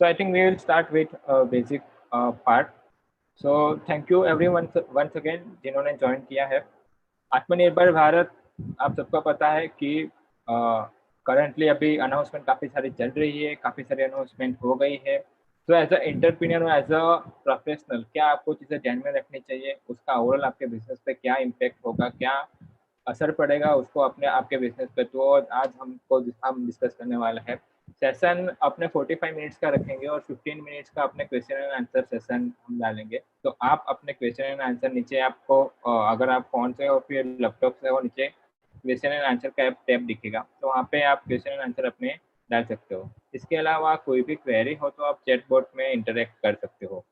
So I think we will start with a basic part. So thank you everyone once again जिन्होंने join किया है। आत्मनिर्भर भारत आप सबको पता है कि करंटली अभी अनाउंसमेंट काफ़ी सारी चल रही है, काफ़ी सारी अनाउंसमेंट हो गई है। तो एज अ एंटरप्रेन्योर और एज अ प्रोफेशनल क्या आपको चीज़ें ध्यान में रखनी चाहिए, उसका ओवरऑल आपके बिजनेस पे क्या इम्पैक्ट होगा, क्या असर पड़ेगा उसको अपने आपके बिजनेस पे, तो आज हम डिस्कस करने वाले हैं। सेशन अपने 45 मिनट्स का रखेंगे और 15 मिनट्स का अपने क्वेश्चन एंड आंसर सेशन हम डालेंगे। तो आप अपने क्वेश्चन एंड आंसर नीचे आपको अगर आप फोन से और फिर लैपटॉप से हो, नीचे क्वेश्चन एंड आंसर का टैब दिखेगा, तो वहाँ पे आप क्वेश्चन एंड आंसर अपने डाल सकते हो। इसके अलावा कोई भी क्वेरी हो तो आप चैट बोर्ड में इंटरेक्ट कर सकते हो।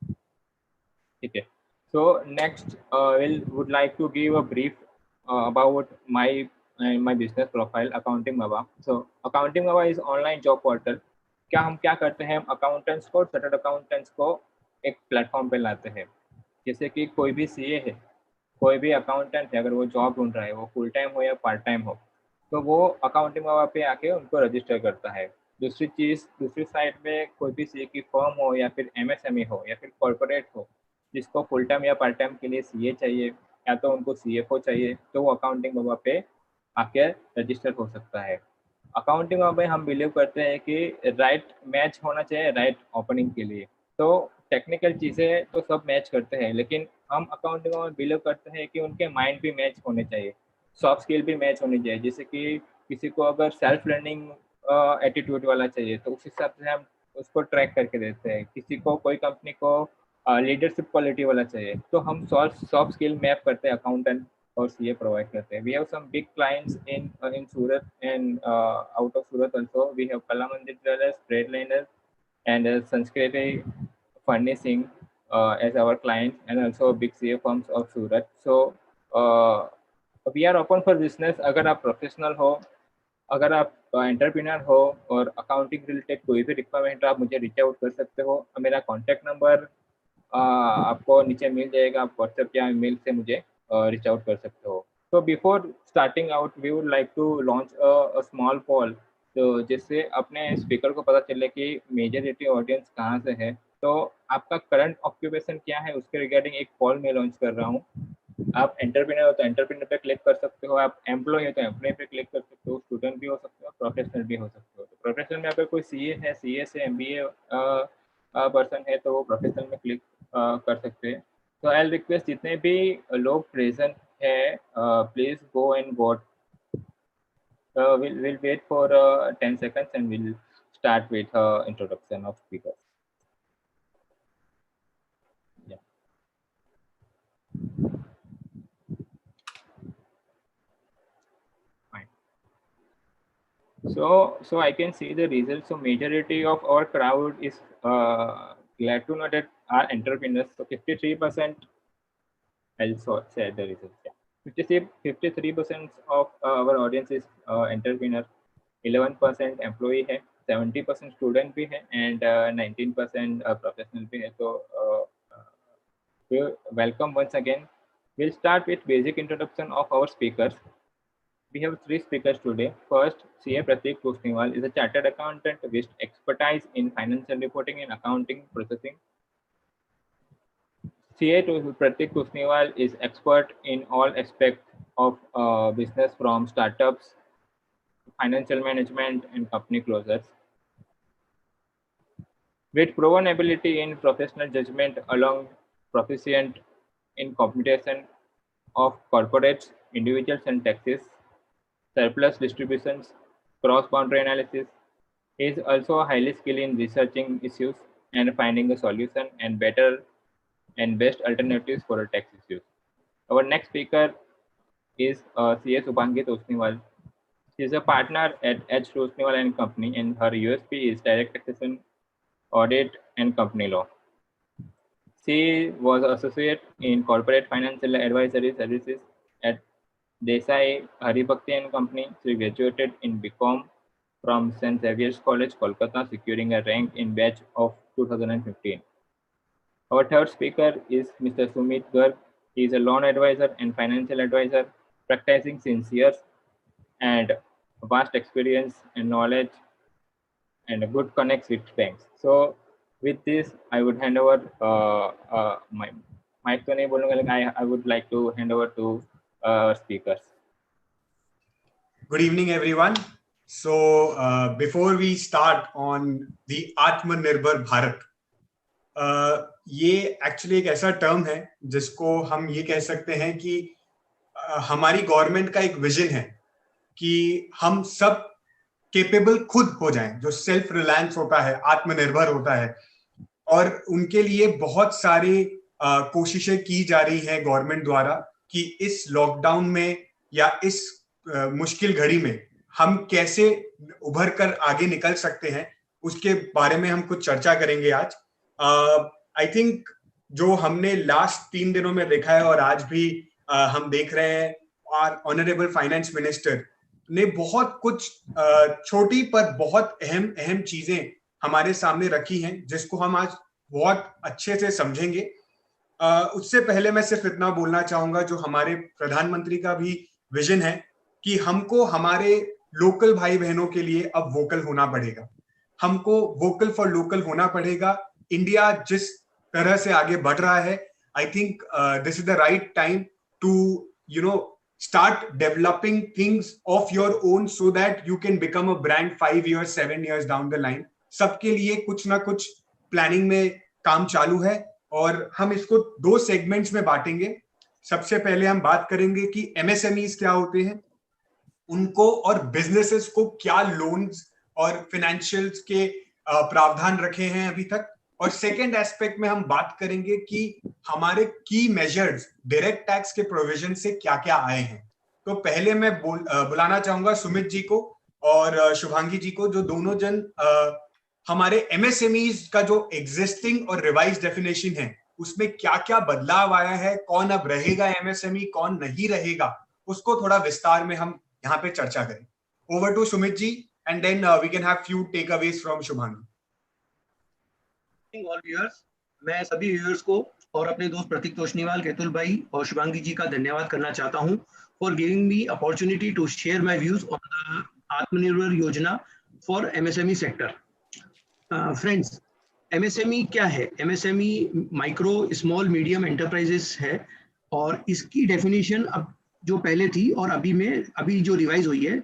ठीक है। So next, would like to give a brief about my business profile, Accounting Baba. So Accounting Baba is online job portal. क्या हम क्या करते हैं, हम अकाउंटेंट्स को, चार्टर्ड अकाउंटेंट्स को एक प्लेटफॉर्म पे लाते हैं। जैसे कि कोई भी सीए है, कोई भी अकाउंटेंट है, अगर वो जॉब ढूंढ रहा है, वो फुल टाइम हो या पार्ट टाइम हो, तो वो अकाउंटिंग बाबा पे आके उनको रजिस्टर करता है। दूसरी चीज़, दूसरी साइड में कोई भी सीए की फर्म हो या फिर एमएसएमई हो या फिर कॉरपोरेट हो, जिसको फुल टाइम या पार्ट टाइम के लिए सीए चाहिए या तो उनको सीएफओ चाहिए, तो वो अकाउंटिंग बाबा पे आके रजिस्टर हो सकता है। अकाउंटिंग में हम बिलीव करते हैं कि राइट मैच होना चाहिए राइट ओपनिंग के लिए। तो टेक्निकल चीज़ें तो सब मैच करते हैं, लेकिन हम अकाउंटिंग में बिलीव करते हैं कि उनके माइंड भी मैच होने चाहिए, सॉफ्ट स्किल भी मैच होनी चाहिए। जैसे कि किसी को अगर सेल्फ लर्निंग एटीट्यूड वाला चाहिए, तो उस हिसाब से हम उसको ट्रैक करके देते हैं। किसी को, कोई कंपनी को लीडरशिप क्वालिटी वाला चाहिए, तो हम सॉफ्ट स्किल मैप करते हैं, अकाउंटेंट और CA प्रोवाइड करते हैं। We have some big clients in Surat and out of Surat also. We have Kalamandir Jewelers, Tradeliners, and Sanskriti Furnishing as our clients, and also big CA firms of Surat. So uh, we are open for business. अगर आप professional हो, अगर आप entrepreneur हो और accounting related कोई भी requirement, आप मुझे रीच आउट कर सकते हो। मेरा कॉन्टैक्ट नंबर आपको नीचे मिल जाएगा, आप व्हाट्सएप या ईमेल से मुझे रीच आउट कर सकते हो। तो before starting out, we would like to launch a small poll, तो जिससे अपने स्पीकर को पता चले कि मेजॉरिटी ऑडियंस कहाँ से है। तो आपका करंट ऑक्यूपेशन क्या है, उसके रिगार्डिंग एक पोल में लॉन्च कर रहा हूँ। आप एंटरप्रेन्योर हो तो एंटरप्रेन्योर पे क्लिक कर सकते हो, आप एम्प्लॉय हो तो एम्प्लॉय पे क्लिक कर सकते हो, स्टूडेंट भी हो सकते हो, प्रोफेशनल भी हो सकते हो। तो प्रोफेशनल में अगर कोई सीए है, सीए से एमबीए पर्सन है, तो वो प्रोफेशनल में क्लिक कर सकते हैं। तो आई रिक्वेस्ट जितने भी लोग प्रेजेंट है, please go and vote. We'll wait for 10 seconds and we'll start with introduction of speakers. Yeah. Fine. So I can see the results. So majority of our crowd is glad to know that are entrepreneurs. So 53%. I'll share the results. Yeah. 53% of our audience is entrepreneur. 11% employee है, 70% student भी है, and 19% professional भी है। तो welcome once again. We'll start with basic introduction of our speakers. We have three speakers today. First, CA Pratik Kusniwal is a chartered accountant with expertise in financial reporting and accounting processing. CA Pratik Kusniwal is expert in all aspects of business, from startups, financial management, and company closures. With proven ability in professional judgment, along proficient in computation of corporates, individuals, and taxes, surplus distributions, cross-boundary analysis. He is also highly skilled in researching issues and finding a solution and better and best alternatives for tax issues. Our next speaker is C.A. Subhangit Osniwal. She is a partner at H. Osniwal and Company, and her USP is direct taxation, audit, and company law. She was associate in corporate financial advisory services at Desai Haribhakti and Company. She graduated in BCom from St. Xavier's College, Kolkata, securing a rank in batch of 2015. Our third speaker is Mr. Sumit Garg. He is a loan advisor and financial advisor, practicing since years, and vast experience and knowledge and a good connects with banks. So with this, I would hand over my mic तो नहीं बोलूँगा, लेकिन I would like to hand over to speakers. Good evening, everyone. So before we start on the Atmanirbhar Bharat, ये actually एक ऐसा term है जिसको हम ये कह सकते हैं कि हमारी गवर्नमेंट का एक विजन है कि हम सब केपेबल खुद हो जाएं, जो सेल्फ रिलायंस होता है, आत्मनिर्भर होता है, और उनके लिए बहुत सारी कोशिशें की जा रही हैं गवर्नमेंट द्वारा कि इस लॉकडाउन में या इस मुश्किल घड़ी में हम कैसे उभर कर आगे निकल सकते हैं, उसके बारे में हम कुछ चर्चा करेंगे आज। आई थिंक जो हमने लास्ट 3 दिनों में देखा है और आज भी हम देख रहे हैं, और ऑनरेबल फाइनेंस मिनिस्टर ने बहुत कुछ छोटी पर बहुत अहम चीजें हमारे सामने रखी हैं, जिसको हम आज बहुत अच्छे से समझेंगे। उससे पहले मैं सिर्फ इतना बोलना चाहूंगा, जो हमारे प्रधानमंत्री का भी विजन है कि हमको हमारे लोकल भाई बहनों के लिए अब वोकल होना पड़ेगा, हमको वोकल फॉर लोकल होना पड़ेगा। इंडिया जिस तरह से आगे बढ़ रहा है, I think this is the right time to start developing things of your own so that you can become a brand 5 years 7 years down the line. सबके लिए कुछ ना कुछ प्लानिंग में काम चालू है, और हम इसको 2 सेगमेंट्स में बांटेंगे। सबसे पहले हम बात करेंगे कि एमएसएमईज क्या होते हैं, उनको और बिजनेसेस को क्या लोन्स और फाइनेंशियल्स के प्रावधान रखे हैं अभी तक, और सेकेंड एस्पेक्ट में हम बात करेंगे कि हमारे की मेजर्स डायरेक्ट टैक्स के प्रोविजन से क्या क्या आए हैं। तो पहले मैं बुलाना चाहूंगा सुमित जी को और शुभांगी जी को, जो दोनों जन हमारे एमएसएमईज का जो एग्जिस्टिंग और रिवाइज डेफिनेशन है उसमें क्या क्या बदलाव आया है, कौन अब रहेगा एमएसएमई, कौन नहीं रहेगा, उसको थोड़ा विस्तार में हम यहाँ पे चर्चा करें। Over to Sumit ji, and then we can have few takeaways from Shubhangi. All viewers, मैं सभी व्यूअर्स को और अपने दोस्त प्रतीक तोष्णीवाल, केतुल भाई और शुभांगी जी का धन्यवाद करना चाहता हूं for giving me opportunity to share my views on the Atmanirbhar Yojana for MSME sector. Friends, MSME क्या है? MSME micro small medium enterprises है, और इसकी डेफिनेशन अब जो पहले थी और अभी जो रिवाइज हुई है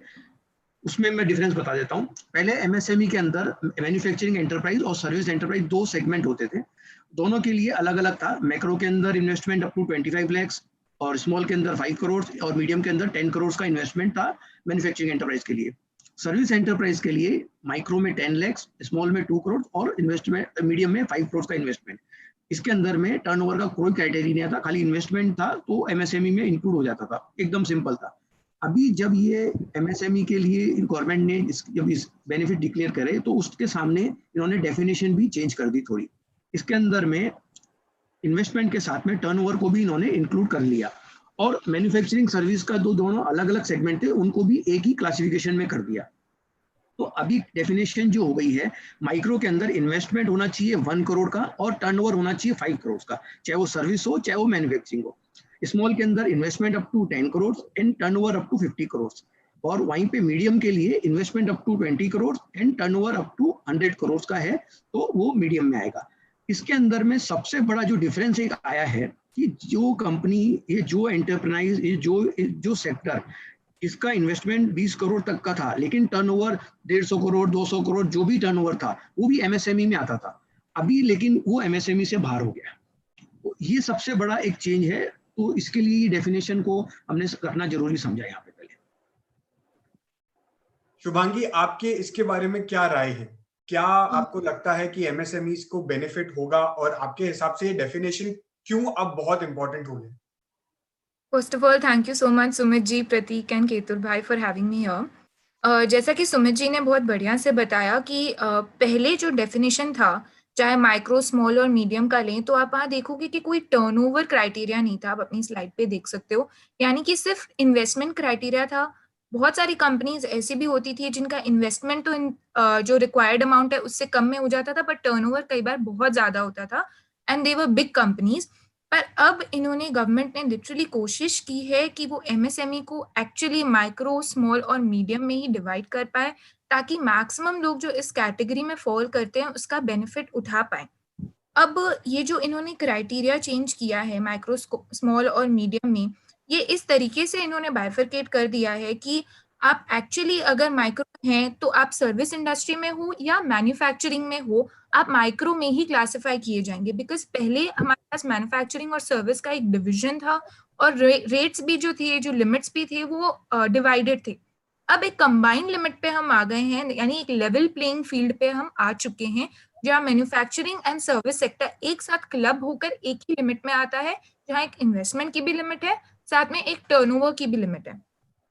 उसमें मैं डिफरेंस बता देता हूं। पहले एमएसएमई के अंदर मैन्युफैक्चरिंग एंटरप्राइज और सर्विस एंटरप्राइज 2 सेगमेंट होते थे, दोनों के लिए अलग अलग था। मैक्रो के अंदर इन्वेस्टमेंट अप टू 25 लाख, और स्मॉल के अंदर 5 करोड़, और मीडियम के अंदर 10 करोड़ का इन्वेस्टमेंट था मैन्युफैक्चरिंग एंटरप्राइज के लिए। सर्विस एंटरप्राइज के लिए माइक्रो में 10 लाख, स्मॉल में 2 करोड़ और इन्वेस्टमेंट मीडियम में 5 करोड़ का इन्वेस्टमेंट। इसके अंदर में टर्नओवर का कोई क्राइटेरिया नहीं था, खाली इन्वेस्टमेंट था तो एमएसएमई में इंक्लूड हो जाता था, एकदम सिंपल था। अभी जब ये एमएसएमई के लिए गवर्नमेंट ने जब इस बेनिफिट डिक्लेयर करे तो उसके सामने इन्होंने डेफिनेशन भी चेंज कर दी थोड़ी। इसके अंदर में इन्वेस्टमेंट के साथ में टर्नओवर को भी इन्होंने इंक्लूड कर लिया, और मैन्युफैक्चरिंग सर्विस का दोनों अलग अलग सेगमेंट थे उनको भी एक ही क्लासिफिकेशन में कर दिया। तो अभी डेफिनेशन जो हो गई है, माइक्रो के अंदर इन्वेस्टमेंट होना चाहिए 1 करोड़ का और टर्नओवर होना चाहिए 5 करोड़ का, चाहे वो सर्विस हो चाहे वो मैन्युफैक्चरिंग हो। स्मॉल के अंदर investment up to 10 crore and turnover up to 50 crore, और वहीं पे मीडियम के लिए investment up to 20 crore and turnover up to 100 crore का है, तो वो मीडियम में आएगा। इसके अंदर में सबसे बड़ा जो डिफरेंस एक आया है कि जो कंपनी, ये जो एंटरप्राइज, ये जो सेक्टर इसका इन्वेस्टमेंट 20 करोड़ तक का था, लेकिन टर्नओवर 150 करोड़ 200 करोड़ जो भी टर्नओवर था वो भी एमएसएमई में आता था, अभी लेकिन वो एमएसएमई से बाहर हो गया। तो ये सबसे बड़ा एक चेंज है, तो इसके लिए डेफिनेशन को हमने रखना जरूरी समझा यहाँ पे। पहले शुभांगी, आपके इसके बारे में क्या राय है? क्या आपको लगता है कि एमएसएमईज को बेनिफिट होगा, और आपके हिसाब से ये डेफिनेशन क्यों अब बहुत इंपॉर्टेंट हो गई? First of all, thank you so much Sumit ji, Prateek and Ketul भाई फॉर हैविंग मी हियर। जैसा कि सुमित जी ने बहुत बढ़िया से बताया कि पहले जो डेफिनेशन था, चाहे माइक्रो, स्मॉल और मीडियम का लें, तो आप वहाँ देखोगे कि कोई टर्नओवर क्राइटेरिया नहीं था। आप अपनी स्लाइड पे देख सकते हो, यानी कि सिर्फ इन्वेस्टमेंट क्राइटेरिया था। बहुत सारी कंपनीज ऐसी भी होती थी जिनका इन्वेस्टमेंट तो जो रिक्वायर्ड अमाउंट है उससे कम में हो जाता था, बट टर्नओवर कई बार बहुत ज्यादा होता था, and they were big companies. पर अब इन्होंने, गवर्नमेंट ने लिटरली कोशिश की है कि वो एमएसएमई को एक्चुअली माइक्रो, स्मॉल और मीडियम में ही डिवाइड कर पाए, ताकि मैक्सिमम लोग जो इस कैटेगरी में फॉल करते हैं उसका बेनिफिट उठा पाए। अब ये जो इन्होंने क्राइटेरिया चेंज किया है माइक्रो, स्मॉल और मीडियम में, ये इस तरीके से इन्होंने बाइफरकेट कर दिया है कि आप एक्चुअली अगर माइक्रो हैं तो आप सर्विस इंडस्ट्री में हो या मैन्युफैक्चरिंग में हो, आप माइक्रो में ही क्लासिफाई किए जाएंगे। बिकॉज पहले हमारे पास मैन्युफैक्चरिंग और सर्विस का एक डिविजन था और रेट्स भी जो थे, जो लिमिट्स भी थे, वो डिवाइडेड थे। अब एक कंबाइंड लिमिट पे हम आ गए हैं, यानी एक लेवल प्लेइंग फील्ड पे हम आ चुके हैं, जहाँ मैन्युफैक्चरिंग एंड सर्विस सेक्टर एक साथ क्लब होकर एक ही लिमिट में आता है, जहाँ एक इन्वेस्टमेंट की भी लिमिट है, साथ में एक टर्नओवर की भी लिमिट है।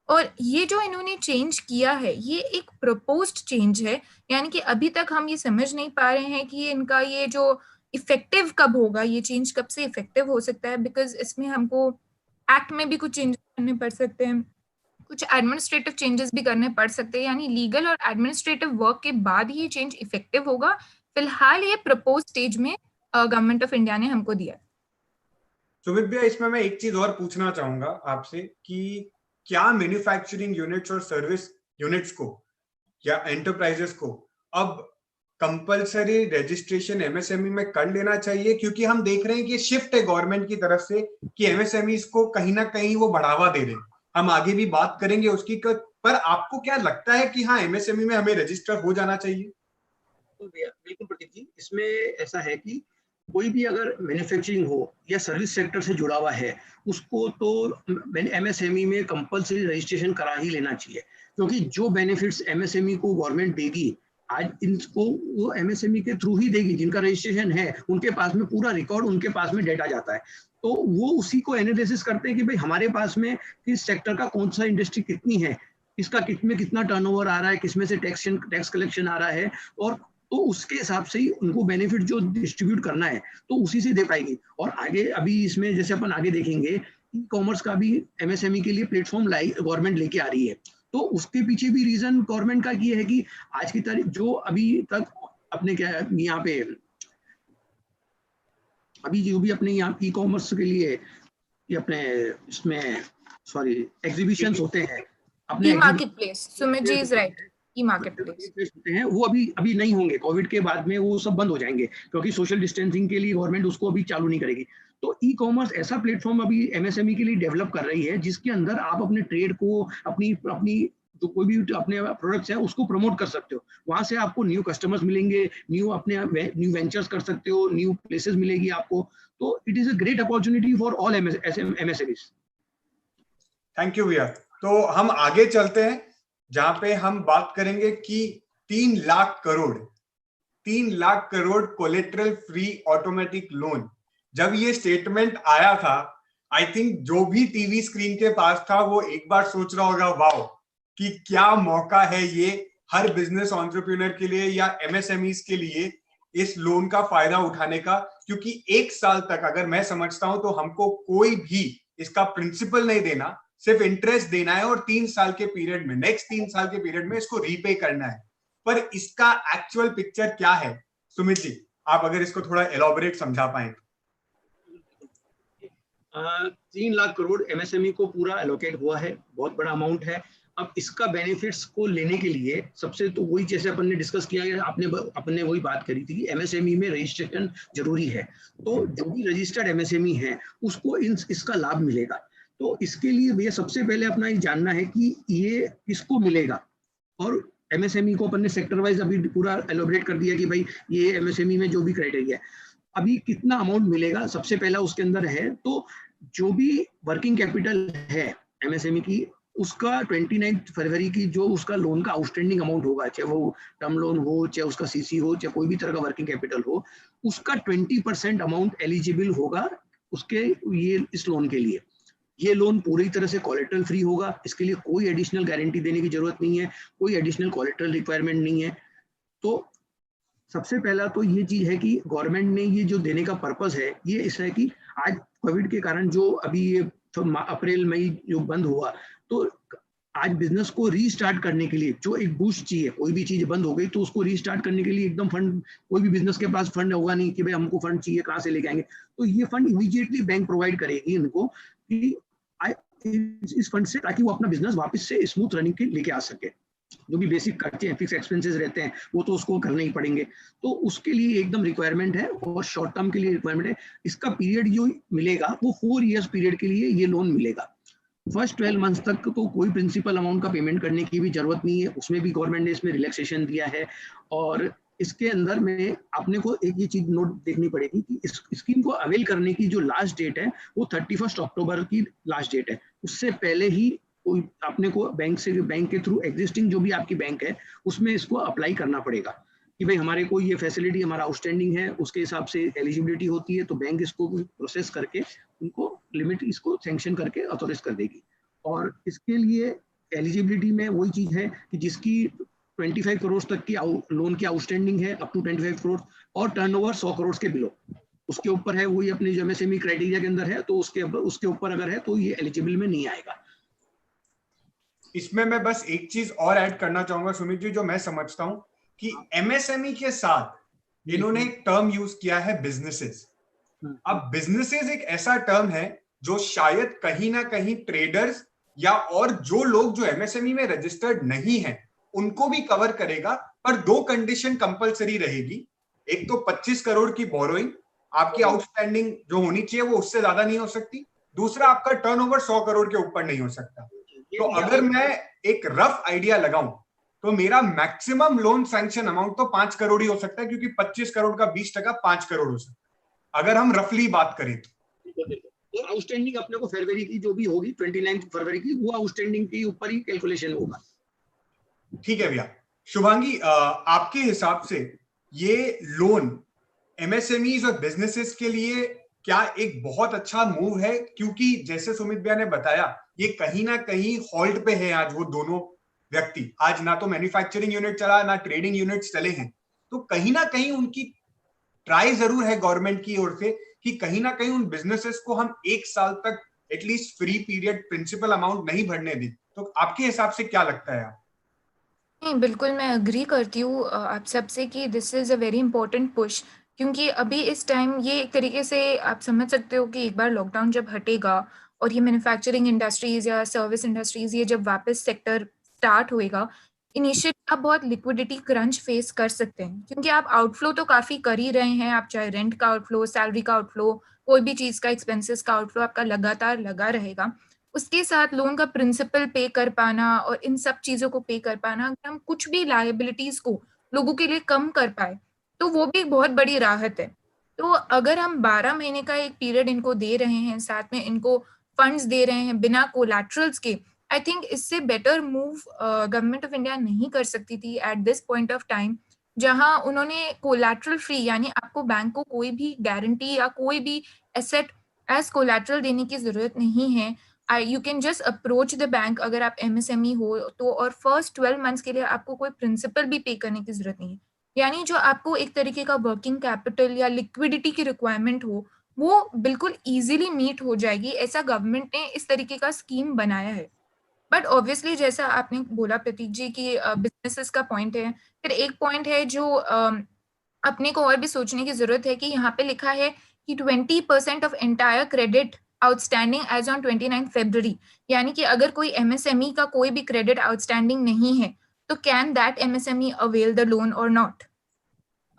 और ये जो इन्होंने चेंज किया है, ये एक प्रपोज्ड चेंज है, यानी कि अभी तक हम ये समझ नहीं पा रहे हैं कि इनका ये जो इफेक्टिव कब होगा, ये चेंज कब से इफेक्टिव हो सकता है। बिकॉज इसमें हमको एक्ट में भी कुछ चेंजेस करने पड़ सकते हैं, कुछ एडमिनिस्ट्रेटिव चेंजेस भी करने पड़ सकते हैं, यानी लीगल और एडमिनिस्ट्रेटिव वर्क के बाद ही ये चेंज इफेक्टिव होगा। फिलहाल ये प्रपोज स्टेज में गवर्नमेंट ऑफ इंडिया ने हमको दिया। सुमित भैया, इसमें मैं एक चीज और पूछना चाहूंगा आपसे कि क्या मैन्युफैक्चरिंग यूनिट्स और सर्विस यूनिट्स को या एंटरप्राइजेस को अब कंपलसरी रजिस्ट्रेशन एमएसएमई में कर लेना चाहिए? क्योंकि हम देख रहे हैं कि शिफ्ट है गवर्नमेंट की तरफ से कि एमएसएमई को कहीं ना कहीं वो बढ़ावा दे रहे हैं। हम आगे भी बात करेंगे उसकी, पर आपको क्या लगता है कि हाँ एमएसएमई में हमें रजिस्टर हो जाना चाहिए? तो बिल्कुल प्रतीक जी, इसमें ऐसा है कि कोई भी अगर मैन्युफैक्चरिंग हो या सर्विस सेक्टर से जुड़ा हुआ है, उसको तो एमएसएमई में कंपलसरी रजिस्ट्रेशन करा ही लेना चाहिए, क्योंकि जो बेनिफिट्स एमएसएमई को गवर्नमेंट देगी आज इनको वो एमएसएमई के थ्रू ही देगी। जिनका रजिस्ट्रेशन है उनके पास में पूरा रिकॉर्ड, उनके पास में डेटा जाता है, तो वो उसी को एनालिसिस करते हैं कि भाई हमारे पास में किस सेक्टर का कौन सा इंडस्ट्री कितनी है, इसका किसमें कितना टर्नओवर आ रहा है, किसमें से टैक्स कलेक्शन आ रहा है, और तो उसके हिसाब से ही उनको बेनिफिट जो डिस्ट्रीब्यूट करना है तो उसी से दे पाएगी। और आगे अभी इसमें जैसे अपन आगे देखेंगे, ई कॉमर्स का भी एमएसएमई के लिए प्लेटफॉर्म गवर्नमेंट लेके आ रही है, तो उसके पीछे भी रीजन गवर्नमेंट का ये है कि आज की तारीख जो अभी तक अपने क्या यहाँ पे अभी जो भी अपने यहाँ ई कॉमर्स के लिए ये अपने इसमें एग्जीबिशंस होते हैं, अपने market place, Sumit ji is right, e market place होते हैं, वो अभी नहीं होंगे। कोविड के बाद में वो सब बंद हो जाएंगे, क्योंकि सोशल डिस्टेंसिंग के लिए गवर्नमेंट उसको अभी चालू नहीं करेगी। तो ई कॉमर्स ऐसा प्लेटफॉर्म अभी एमएसएमई के लिए डेवलप कर रही है, जिसके अंदर आप अपने ट्रेड को, अपनी जो कोई भी अपने प्रोडक्ट्स है उसको प्रमोट कर सकते हो। वहां से आपको न्यू कस्टमर्स मिलेंगे, न्यू वेंचर्स कर सकते हो, न्यू प्लेसेस मिलेगी आपको। तो it is a great opportunity for all MSMEs. Thank you भैया। तो हम आगे चलते हैं, जहां पे हम बात करेंगे कि 3 lakh crore collateral free automatic loan. जब ये स्टेटमेंट आया था, आई थिंक जो भी टीवी स्क्रीन के पास था वो एक बार सोच रहा होगा वाओ कि क्या मौका है ये हर बिजनेस एंटरप्रेन्योर के लिए या एमएसएमईज के लिए इस लोन का फायदा उठाने का। क्योंकि 1 साल तक अगर मैं समझता हूं तो हमको कोई भी इसका प्रिंसिपल नहीं देना, सिर्फ इंटरेस्ट देना है, और 3 साल के पीरियड में, नेक्स्ट 3 साल के पीरियड में इसको रीपे करना है। पर इसका एक्चुअल पिक्चर क्या है सुमित जी, आप अगर इसको थोड़ा एलॉबरेट समझा पाए। 3 लाख करोड़ एमएसएमई को पूरा एलोकेट हुआ है, बहुत बड़ा अमाउंट है। अब इसका बेनिफिट्स को लेने के लिए सबसे तो वही जैसे अपन ने डिस्कस किया है, आपने वही बात करी थी कि एमएसएमई में रजिस्ट्रेशन जरूरी है। तो जो भी रजिस्टर्ड एमएसएमई है उसको इसका लाभ मिलेगा। तो इसके लिए भैया सबसे पहले अपना ये जानना है कि ये किसको मिलेगा, और एमएसएमई को अपन ने सेक्टर वाइज अभी पूरा एलोबरेट कर दिया कि भाई ये एमएसएमई में जो भी क्राइटेरिया है, अभी कितना अमाउंट मिलेगा सबसे पहला उसके अंदर है। तो जो भी वर्किंग कैपिटल है एमएसएमई की, उसका 29 फरवरी की जो उसका लोन का आउटस्टैंडिंग अमाउंट होगा, चाहे वो टर्म लोन हो, चाहे उसका सीसी हो, चाहे कोई भी तरह का वर्किंग कैपिटल हो, उसका 20% अमाउंट एलिजिबल होगा उसके ये इस लोन के लिए। ये लोन पूरी तरह से कोलेटरल फ्री होगा, इसके लिए कोई एडिशनल गारंटी देने की जरूरत नहीं है, कोई एडिशनल कोलेटरल रिक्वायरमेंट नहीं है। तो सबसे पहला तो ये चीज है कि गवर्नमेंट ने ये जो देने का पर्पस है ये इस है कि आज कोविड के कारण जो अभी ये अप्रैल मई जो बंद हुआ, तो आज बिजनेस को रीस्टार्ट करने के लिए जो एक बूस्ट चाहिए, कोई भी चीज बंद हो गई तो उसको रीस्टार्ट करने के लिए एकदम फंड, कोई भी बिजनेस के पास फंड होगा नहीं कि भाई हमको फंड चाहिए, कहाँ से लेके आएंगे। तो ये फंड इमीडिएटली बैंक प्रोवाइड करेगी इनको कि इस फंड से, ताकि वो अपना बिजनेस वापस से स्मूथ रनिंग के लेके आ सके। जो भी बेसिक खर्चे फिक्स एक्सपेंसेस रहते हैं वो तो उसको करने ही पड़ेंगे। तो उसके लिए एकदम रिक्वायरमेंट है और शॉर्ट टर्म के लिए रिक्वायरमेंट है। इसका पीरियड जो मिलेगा वो 4 इयर्स पीरियड के लिए ये लोन मिलेगा। फर्स्ट 12 मंथ्स तक तो कोई प्रिंसिपल अमाउंट का पेमेंट करने की भी जरूरत नहीं है, उसमें भी गवर्नमेंट ने इसमें रिलैक्सेशन दिया है। और इसके अंदर में आपने को एक ये चीज नोट देखनी पड़ेगी कि इस स्कीम को अवेल करने की जो लास्ट डेट है वो 31 अक्टूबर की लास्ट डेट है। उससे पहले ही आपने को बैंक के थ्रू एग्जिस्टिंग जो भी आपकी बैंक है उसमें इसको अप्लाई करना पड़ेगा कि भाई हमारे को ये फैसिलिटी हमारा आउटस्टैंडिंग है, उसके हिसाब से एलिजिबिलिटी होती है, तो बैंक इसको प्रोसेस करके उनको लिमिट इसको सैंक्शन करके ऑथोराइज कर देगी। और इसके लिए एलिजिबिलिटी में वही चीज है कि जिसकी 25 करोड़ तक की लोन की आउटस्टैंडिंग है अप टू 25 करोड़ और टर्नओवर 100 करोड़ के बिलो, उसके ऊपर है वही अपनी जो एमएसएमई क्राइटेरिया के अंदर है, तो उसके ऊपर अगर है तो ये एलिजिबल में नहीं आएगा। इसमें मैं बस एक चीज और ऐड करना चाहूंगा सुमित जी, जो मैं समझता हूं कि एमएसएमई के साथ इन्होंने एक टर्म यूज किया है बिजनेसेस। अब बिजनेसेस एक ऐसा टर्म है जो शायद कहीं ना कहीं ट्रेडर्स या और जो लोग जो एमएसएमई में रजिस्टर्ड नहीं है उनको भी कवर करेगा, पर 2 कंडीशन कंपलसरी रहेगी। एक तो 25 करोड़ की बोरोइंग आपकी आउटस्टैंडिंग जो होनी चाहिए वो उससे ज्यादा नहीं हो सकती, दूसरा आपका टर्नओवर 100 करोड़ के ऊपर नहीं हो सकता। तो अगर मैं एक रफ आइडिया लगाऊं तो मेरा मैक्सिमम लोन सैंक्शन अमाउंट तो 5 करोड़ ही हो सकता है, क्योंकि 25 करोड़ का 20% 5 करोड़ हो सकता है अगर हम रफली बात करें तो आउटस्टैंडिंग अपने को फरवरी की जो भी होगी 29 फरवरी की वो आउटस्टैंडिंग के ऊपर ही कैलकुलेशन होगा। ठीक है भैया। शुभांगी, आपके हिसाब से ये लोन एमएसएमईज और बिजनेसेस के लिए क्या एक बहुत अच्छा मूव है? क्योंकि जैसे सुमित भैया ने बताया ये कहीं ना कहीं हॉल्ट पे है आज वो दोनों व्यक्ति, आज ना तो मैन्युफैक्चरिंग यूनिट चला ना ट्रेडिंग यूनिट्स चले हैं, तो कहीं ना कहीं उनकी ट्राई जरूर है गवर्नमेंट की ओर से कि कहीं ना कहीं उन बिजनेसेस को हम 1 साल तक at least free period principal amount नहीं भरने दें। तो आपके हिसाब से क्या लगता है? आप नहीं, बिल्कुल मैं अग्री करती हूँ आप सबसे कि this is a very important push, क्योंकि अभी इस टाइम ये एक तरीके से आप समझ सकते हो कि एक बार लॉकडाउन जब हटेगा और ये मैन्युफैक्चरिंग इंडस्ट्रीज या सर्विस इंडस्ट्रीज ये जब वापस सेक्टर स्टार्ट होएगा, इनिशियली आप बहुत लिक्विडिटी क्रंच फेस कर सकते हैं, क्योंकि आप आउटफ्लो तो काफ़ी कर ही रहे हैं। आप चाहे रेंट का आउटफ्लो, सैलरी का आउटफ्लो, कोई भी चीज़ का एक्सपेंसेस का आउटफ्लो आपका लगातार लगा रहेगा। उसके साथ लोन का प्रिंसिपल पे कर पाना और इन सब चीज़ों को पे कर पाना, अगर हम कुछ भी लायबिलिटीज़ को लोगों के लिए कम कर पाए, तो वो भी एक बहुत बड़ी राहत है। तो अगर हम 12 महीने का एक पीरियड इनको दे रहे हैं, साथ में इनको फंड्स दे रहे हैं बिना कोलैटरल्स के, आई थिंक इससे better move government of India नहीं कर सकती थी at this point of time, जहाँ उन्होंने कोलैटरल फ्री, यानी आपको बैंक को कोई भी गारंटी या कोई भी एसेट एज़ कोलैटरल देने की ज़रूरत नहीं है। You can just approach the bank अगर आप एमएसएमई हो तो, और फर्स्ट 12 मंथ्स के लिए आपको कोई प्रिंसिपल भी पे करने की जरूरत नहीं है। यानी जो आपको एक तरीके का वर्किंग कैपिटल या लिक्विडिटी की रिक्वायरमेंट हो, वो बिल्कुल इजीली मीट हो जाएगी। ऐसा गवर्नमेंट ने इस तरीके का स्कीम बनाया है। बट ऑब्वियसली जैसा आपने बोला प्रतीक जी की बिजनेसेस का पॉइंट है, फिर एक पॉइंट है जो अपने को और भी सोचने की जरूरत है कि यहाँ पे लिखा है कि 20% of entire credit outstanding as on 29 फरवरी, यानी कि अगर कोई एमएसएमई का कोई भी क्रेडिट आउटस्टैंडिंग नहीं है तो can that MSME avail the loan और नॉट,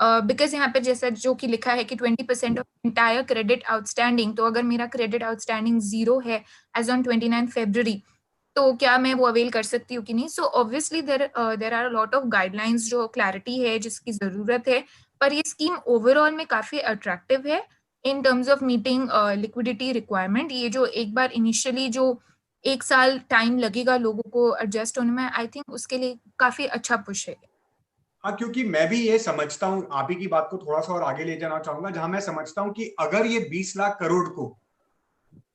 बिकॉज यहाँ पे जैसा जो कि लिखा है कि 20% ऑफ एंटायर क्रेडिट आउटस्टैंडिंग, तो अगर मेरा क्रेडिट आउटस्टैंडिंग 0 है एज ऑन 29 फरवरी, तो क्या मैं वो अवेल कर सकती हूँ कि नहीं। So obviously there are lot of guidelines जो क्लैरिटी है जिसकी जरूरत है, पर ये स्कीम ओवरऑल में काफी अट्रैक्टिव है in terms of meeting liquidity requirement. ये जो एक बार इनिशियली जो 1 साल टाइम लगेगा लोगों को एडजस्ट होने में, आई थिंक उसके लिए काफी अच्छा पुश है। हाँ, क्योंकि मैं भी ये समझता हूँ, आप ही की बात को थोड़ा सा और आगे ले जाना चाहूंगा, जहां मैं समझता हूँ कि अगर ये 20 लाख करोड़ को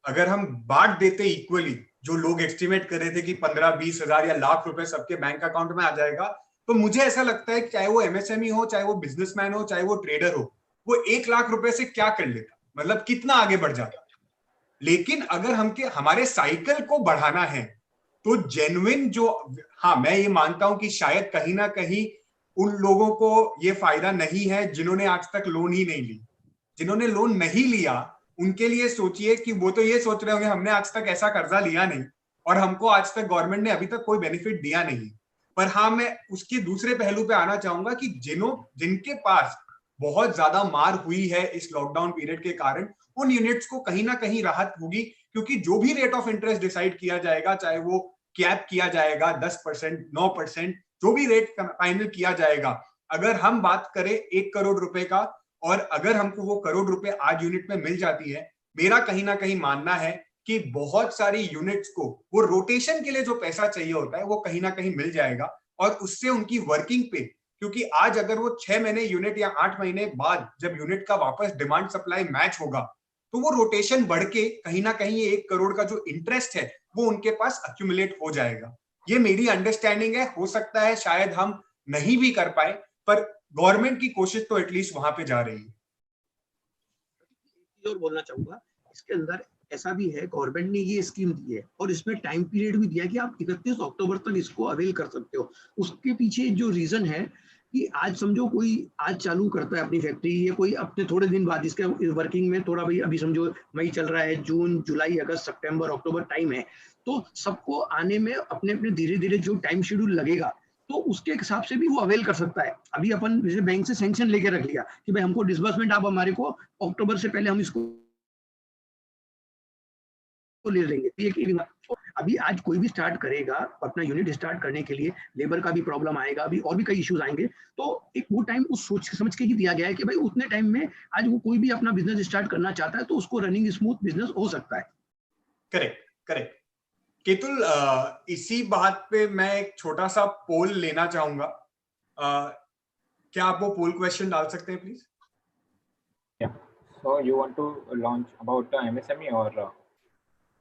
अगर हम बांट देते इक्वली, जो लोग एस्टिमेट कर रहे थे कि 15-20 हजार या लाख रुपए सबके बैंक अकाउंट में आ जाएगा, तो मुझे ऐसा लगता है कि चाहे वो एमएसएमई हो, चाहे वो बिजनेसमैन हो, चाहे वो ट्रेडर हो, वो 1 लाख रुपए से क्या कर लेता, मतलब कितना आगे बढ़ जाता। लेकिन अगर हमारे साइकिल को बढ़ाना है तो जेन्युइन जो, हाँ मैं ये मानता हूं कि शायद कहीं ना कहीं उन लोगों को ये फायदा नहीं है जिन्होंने आज तक लोन ही नहीं ली। जिन्होंने लोन नहीं लिया उनके लिए सोचिए कि वो तो ये सोच रहे होंगे हमने आज तक ऐसा कर्जा लिया नहीं और हमको आज तक गवर्नमेंट ने अभी तक कोई बेनिफिट दिया नहीं, पर हाँ, मैं उसके दूसरे पहलू पे आना चाहूंगा कि जिनके पास बहुत ज्यादा मार हुई है इस लॉकडाउन पीरियड के कारण, उन यूनिट्स को कहीं ना कहीं राहत होगी, क्योंकि जो भी रेट ऑफ इंटरेस्ट डिसाइड किया जाएगा, चाहे वो कैप किया जाएगा 10%, 9%, जो भी रेट फाइनल किया जाएगा, अगर हम बात करें 1 करोड़ रुपए का, और अगर हमको वो करोड़ रुपए आज यूनिट में मिल जाती है, मेरा कहीं ना कहीं मानना है कि बहुत सारी यूनिट्स को वो रोटेशन के लिए जो पैसा चाहिए होता है वो कहीं ना कहीं मिल जाएगा, और उससे उनकी वर्किंग पे, क्योंकि आज अगर वो 6 महीने यूनिट या 8 महीने बाद जब यूनिट का वापस डिमांड सप्लाई मैच होगा, तो वो रोटेशन बढ़ के कहीं ना कहीं ये 1 करोड़ का जो इंटरेस्ट है वो उनके पास अक्यूमुलेट हो जाएगा। ये मेरी अंडरस्टैंडिंग है, हो सकता है शायद हम नहीं भी कर पाए, पर गवर्नमेंट की कोशिश तो एटलीस्ट वहां पे जा रही है। और बोलना चाहूंगा, इसके अंदर ऐसा भी है, गवर्नमेंट ने ये स्कीम दी है और इसमें टाइम पीरियड भी दिया कि आप 31 अक्टूबर तक इसको अवेल कर सकते हो। उसके पीछे जो रीजन है कि आज समझो कोई आज चालू करता है अपनी फैक्ट्री, ये कोई अपने थोड़े दिन बाद इसके वर्किंग में थोड़ा, भाई अभी समझो मई चल रहा है, जून जुलाई अगस्त सितंबर अक्टूबर टाइम है, तो सबको आने में अपने अपने धीरे धीरे जो टाइम शेड्यूल लगेगा, तो उसके हिसाब से भी वो अवेल कर सकता है। अभी अपन जैसे बैंक से सैंक्शन लेके रख लिया कि भाई हमको डिसबर्समेंट आप हमारे को अक्टूबर से पहले हम इसको ले लेंगे, तो अभी आज कोई भी स्टार्ट करेगा अपना यूनिट स्टार्ट करने के लिए, लेबर का भी प्रॉब्लम आएगा, अभी और भी कई इश्यूज आएंगे, तो एक वो टाइम उस सोच समझ के ही दिया गया है कि भाई उतने टाइम में आज वो कोई भी अपना बिजनेस स्टार्ट करना चाहता है तो उसको रनिंग स्मूथ बिजनेस हो सकता है। Correct correct. केतुल, इसी बात पे मैं एक छोटा सा पोल लेना चाहूंगा, क्या आप वो पोल क्वेश्चन डाल सकते हैं please? So you want to launch about the MSME or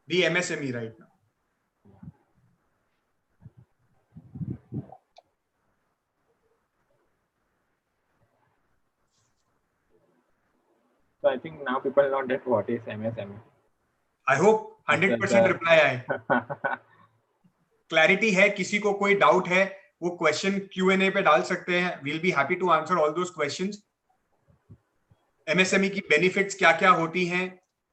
the MSME right now? So I think now people know that what is MSME. I hope 100% reply आए। क्लैरिटी है, किसी को कोई डाउट है वो क्वेश्चन Q&A पे डाल सकते हैं, we'll be happy to answer all those questions. MSME key benefits क्या क्या होती हैं?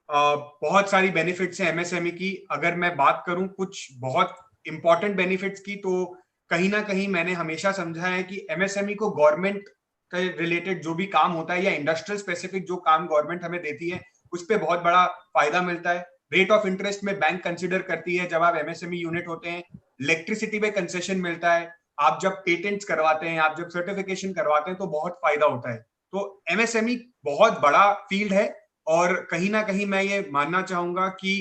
बहुत सारी बेनिफिट्स हैं MSME की। अगर मैं बात करूं कुछ बहुत इंपॉर्टेंट बेनिफिट्स की, तो कहीं ना कहीं मैंने हमेशा समझा है कि MSME को गवर्नमेंट के रिलेटेड जो भी काम होता है या इंडस्ट्रियल स्पेसिफिक जो काम गवर्नमेंट हमें देती है उस पर बहुत बड़ा फायदा मिलता है। रेट ऑफ इंटरेस्ट में बैंक कंसिडर करती है जब आप MSME यूनिट होते हैं। इलेक्ट्रिसिटी पे कंसेशन मिलता है, आप जब पेटेंट्स करवाते हैं, आप जब सर्टिफिकेशन करवाते हैं तो बहुत फायदा होता है। तो MSME बहुत बड़ा फील्ड है, और कहीं ना कहीं मैं ये मानना चाहूंगा कि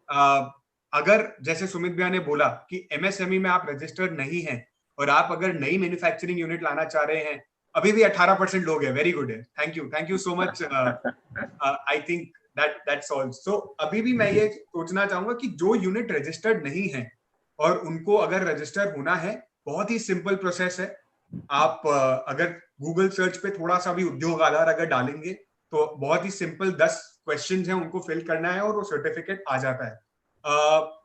अगर जैसे सुमित भैया ने बोला कि MSME में आप रजिस्टर्ड नहीं हैं और आप अगर नई मैन्युफैक्चरिंग यूनिट लाना चाह रहे हैं, अभी भी 18% लोग हैं, वेरी गुड है, thank you so much. I think that's all. So अभी भी मैं ये सोचना चाहूंगा कि जो यूनिट रजिस्टर्ड नहीं है और उनको अगर रजिस्टर होना है, बहुत ही सिंपल प्रोसेस है। आप अगर गूगल सर्च पे थोड़ा सा भी उद्योग आधार अगर डालेंगे तो बहुत ही सिंपल 10 क्वेश्चंस हैं, उनको फिल करना है और वो सर्टिफिकेट आ जाता है।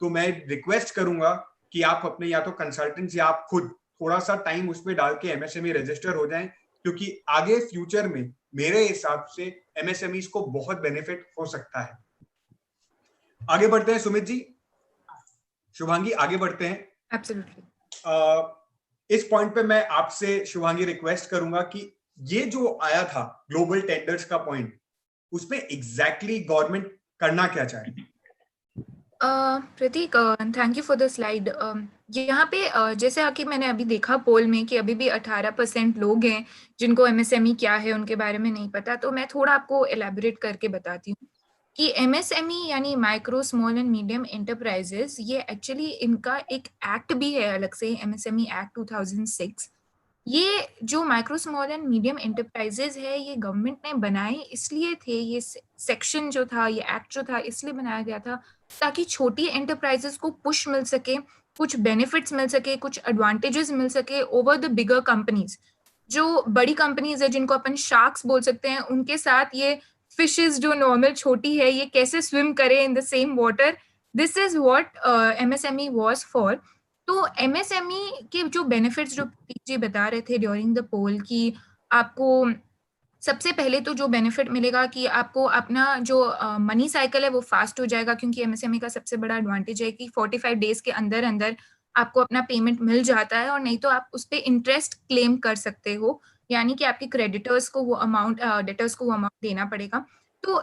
तो मैं रिक्वेस्ट करूंगा कि आप अपने या तो कंसल्टेंट्स या आप खुद थोड़ा सा टाइम उस पर डाल के MSME रजिस्टर हो जाएं, क्योंकि आगे फ्यूचर में मेरे हिसाब से MSMEs को बहुत बेनिफिट हो सकता है। आगे बढ़ते हैं सुमित जी, शुभांगी, आगे बढ़ते हैं। एब्सोल्युटली। इस पॉइंट पे मैं आपसे शुभांगी रिक्वेस्ट करूंगा कि ये जो आया था ग्लोबल टेंडर्स का पॉइंट, उसमें एग्जैक्टली गवर्नमेंट करना क्या चाहे? Prateek, thank you for the slide. यहाँ पे जैसे कि मैंने अभी देखा पोल में कि अभी भी 18% लोग हैं जिनको MSME क्या है उनके बारे में नहीं पता, तो मैं थोड़ा आपको एलैबोरेट करके बताती हूँ कि MSME यानी micro small and medium enterprises, ये एक्चुअली इनका एक एक्ट भी है अलग से, MSME एक्ट 2006। ये जो micro small and medium enterprises है, ये गवर्नमेंट ने बनाए इसलिए थे, ये सेक्शन जो था, ये एक्ट जो था, इसलिए बनाया गया था ताकि छोटी एंटरप्राइजेस को पुश मिल सके, कुछ बेनिफिट्स मिल सके, कुछ एडवांटेजेस मिल सके ओवर द बिगर कंपनीज। जो बड़ी कंपनीज है जिनको अपन शार्क्स बोल सकते हैं, उनके साथ ये फिशेस जो नॉर्मल छोटी है, ये कैसे स्विम करे in the same water, this is what MSME was for. तो MSME के जो बेनिफिट्स जो जी बता रहे थे ड्यूरिंग द पोल, कि आपको सबसे पहले तो जो बेनिफिट मिलेगा कि आपको अपना जो मनी साइकिल है वो फास्ट हो जाएगा, क्योंकि MSME का सबसे बड़ा एडवांटेज है कि 45 डेज के अंदर अंदर आपको अपना पेमेंट मिल जाता है, और नहीं तो आप उस पे इंटरेस्ट क्लेम कर सकते हो, यानी कि आपके क्रेडिटर्स को वो अमाउंट, डेटर्स को वो अमाउंट देना पड़ेगा। तो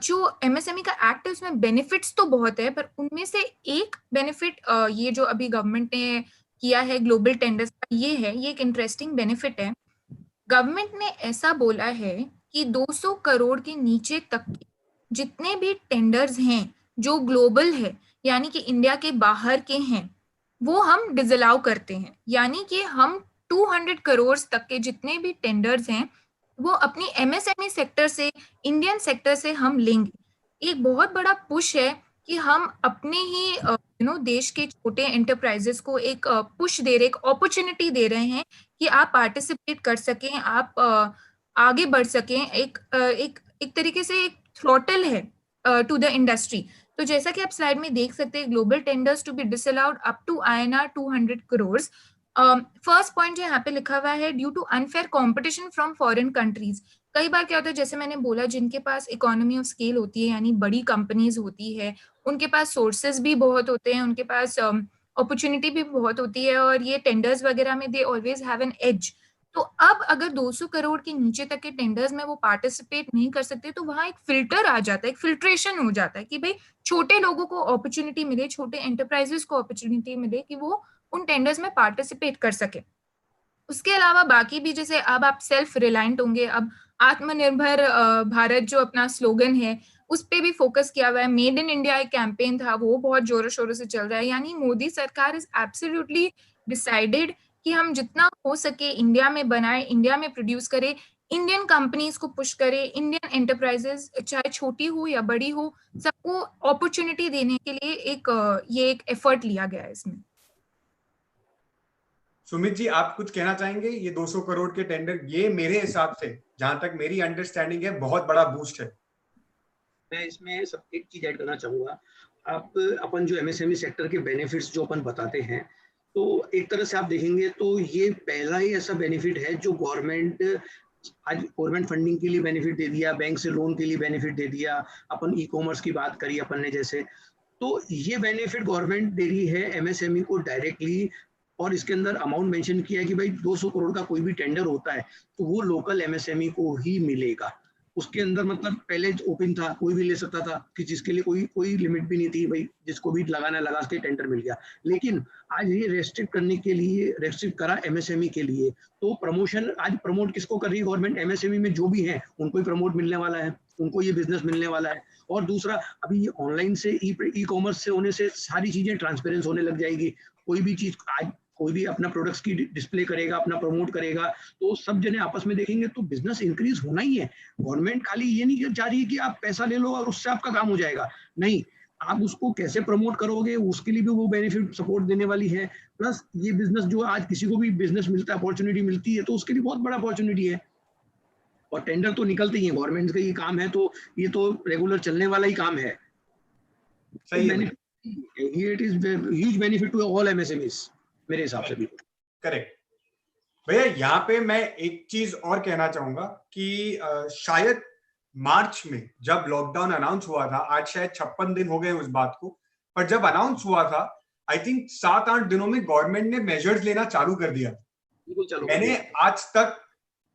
जो एमएसएमई का एक्ट है उसमें बेनिफिट्स तो बहुत है, पर उनमें से एक बेनिफिट ये जो अभी गवर्नमेंट ने किया है ग्लोबल टेंडर्स का, ये है, ये एक इंटरेस्टिंग बेनिफिट है। गवर्नमेंट ने ऐसा बोला है कि 200 करोड़ के नीचे तक के जितने भी टेंडर्स हैं जो ग्लोबल है, यानी कि इंडिया के बाहर के हैं, वो हम डिसअलाउ करते हैं। यानी कि हम 200 करोड़ तक के जितने भी टेंडर्स हैं वो अपनी एमएसएमई सेक्टर से, इंडियन सेक्टर से हम लेंगे। एक बहुत बड़ा पुश है कि हम अपने ही देश के छोटे एंटरप्राइजेस को एक पुश दे रहे, एक अपॉर्चुनिटी दे रहे हैं कि आप पार्टिसिपेट कर सकें, आप आगे बढ़ सकें। एक तरीके से एक थ्रॉटल है टू द इंडस्ट्री। तो जैसा कि आप स्लाइड में देख सकते हैं, global tenders to be disallowed up to INR 200 crore. First point जो यहाँ पे लिखा हुआ है, due to unfair competition from foreign countries. कई बार क्या होता है, जैसे मैंने बोला, जिनके पास इकोनॉमी ऑफ स्केल होती है, यानी बड़ी कंपनीज होती है, उनके पास सोर्सेज भी बहुत होते हैं, उनके पास अपॉर्चुनिटी भी बहुत होती है, और ये टेंडर्स वगैरह में they always have an edge. तो अब अगर 200 करोड़ के नीचे तक के टेंडर्स में वो पार्टिसिपेट नहीं कर सकते, तो वहां एक फिल्टर आ जाता है, एक फिल्ट्रेशन हो जाता है कि भाई छोटे लोगों को अपॉर्चुनिटी मिले, छोटे एंटरप्राइजेस को अपॉर्चुनिटी मिले कि वो उन टेंडर्स में पार्टिसिपेट कर सके। उसके अलावा बाकी भी, जैसे अब आप सेल्फ रिलायंट होंगे, अब आत्मनिर्भर भारत जो अपना स्लोगन है उस पे भी फोकस किया हुआ है। मेड इन इंडिया एक कैंपेन था, वो बहुत जोरों शोरों से चल रहा है। यानी मोदी सरकार इज एब्सोल्युटली डिसाइडेड कि हम जितना हो सके इंडिया में बनाए, इंडिया में प्रोड्यूस करें, इंडियन कंपनीज को पुश करें, इंडियन एंटरप्राइजेस चाहे छोटी हो या बड़ी हो, सबको अपॉर्चुनिटी देने के लिए ये एक एफर्ट लिया गया है इसमें। सुमित जी, आप कुछ कहना चाहेंगे? ये 200 करोड़ के टेंडर, ये मेरे हिसाब से, जहां तक मेरी अंडरस्टैंडिंग है, बहुत बड़ा बूस्ट है। मैं इसमें सब एक चीज ऐड करना चाहूंगा। आप अपन जो एमएसएमई सेक्टर के बेनिफिट्स जो अपन बताते हैं, तो एक तरह से आप देखेंगे तो ये पहला ही ऐसा बेनिफिट है जो गवर्नमेंट आज गवर्नमेंट फंडिंग के लिए बेनिफिट दे दिया, बैंक से लोन के लिए बेनिफिट दे दिया, अपन ई कॉमर्स की बात करी अपन ने जैसे, तो ये बेनिफिट गवर्नमेंट दे रही है एमएसएमई को डायरेक्टली। और इसके अंदर अमाउंट मेंशन किया है कि भाई 200 करोड़ का कोई भी टेंडर होता है तो वो लोकल एमएसएमई को ही मिलेगा। उसके अंदर मतलब पहले ओपन था, कोई भी ले सकता था, कि जिसके लिए कोई लिमिट भी नहीं थी, भाई जिसको भी लगाना लगा के टेंडर मिल गया। लेकिन आज ये रेस्ट्रिक्ट करने के लिए रेस्ट्रिक्ट करा एमएसएमई के लिए। तो प्रमोशन आज प्रमोट किसको कर रही है गवर्नमेंट? एमएसएमई में जो भी है उनको ही प्रमोट मिलने वाला है, उनको ये बिजनेस मिलने वाला है। और दूसरा, अभी ये ऑनलाइन से ई कॉमर्स से होने से सारी चीजें ट्रांसपेरेंस होने लग जाएगी। कोई भी चीज आज कोई भी अपना प्रोडक्ट्स की डिस्प्ले करेगा, अपना प्रमोट करेगा, तो सब जने आपस में देखेंगे तो बिजनेस इंक्रीज होना ही है। गवर्नमेंट खाली ये नहीं चाह रही है कि आप पैसा ले लो और उससे आपका काम हो जाएगा, नहीं, आप उसको कैसे प्रमोट करोगे उसके लिए भी वो बेनिफिट सपोर्ट देने वाली है। प्लस ये बिजनेस जो आज किसी को भी बिजनेस मिलता है, अपॉर्चुनिटी मिलती है, तो उसके लिए बहुत बड़ा अपॉर्चुनिटी है। और टेंडर तो निकलते ही है, गवर्नमेंट का ये काम है, तो ये तो रेगुलर चलने वाला ही काम है। सही है। It is huge benefit to all MSMEs मेरे हिसाब से भी। करेक्ट भैया। यहाँ पे मैं एक चीज और कहना चाहूंगा कि शायद मार्च में जब लॉकडाउन अनाउंस हुआ था, आज शायद 56 दिन हो गए उस बात को, पर जब अनाउंस हुआ था आई थिंक 7-8 दिनों में गवर्नमेंट ने मेजर्स लेना चालू कर दिया। मैंने आज तक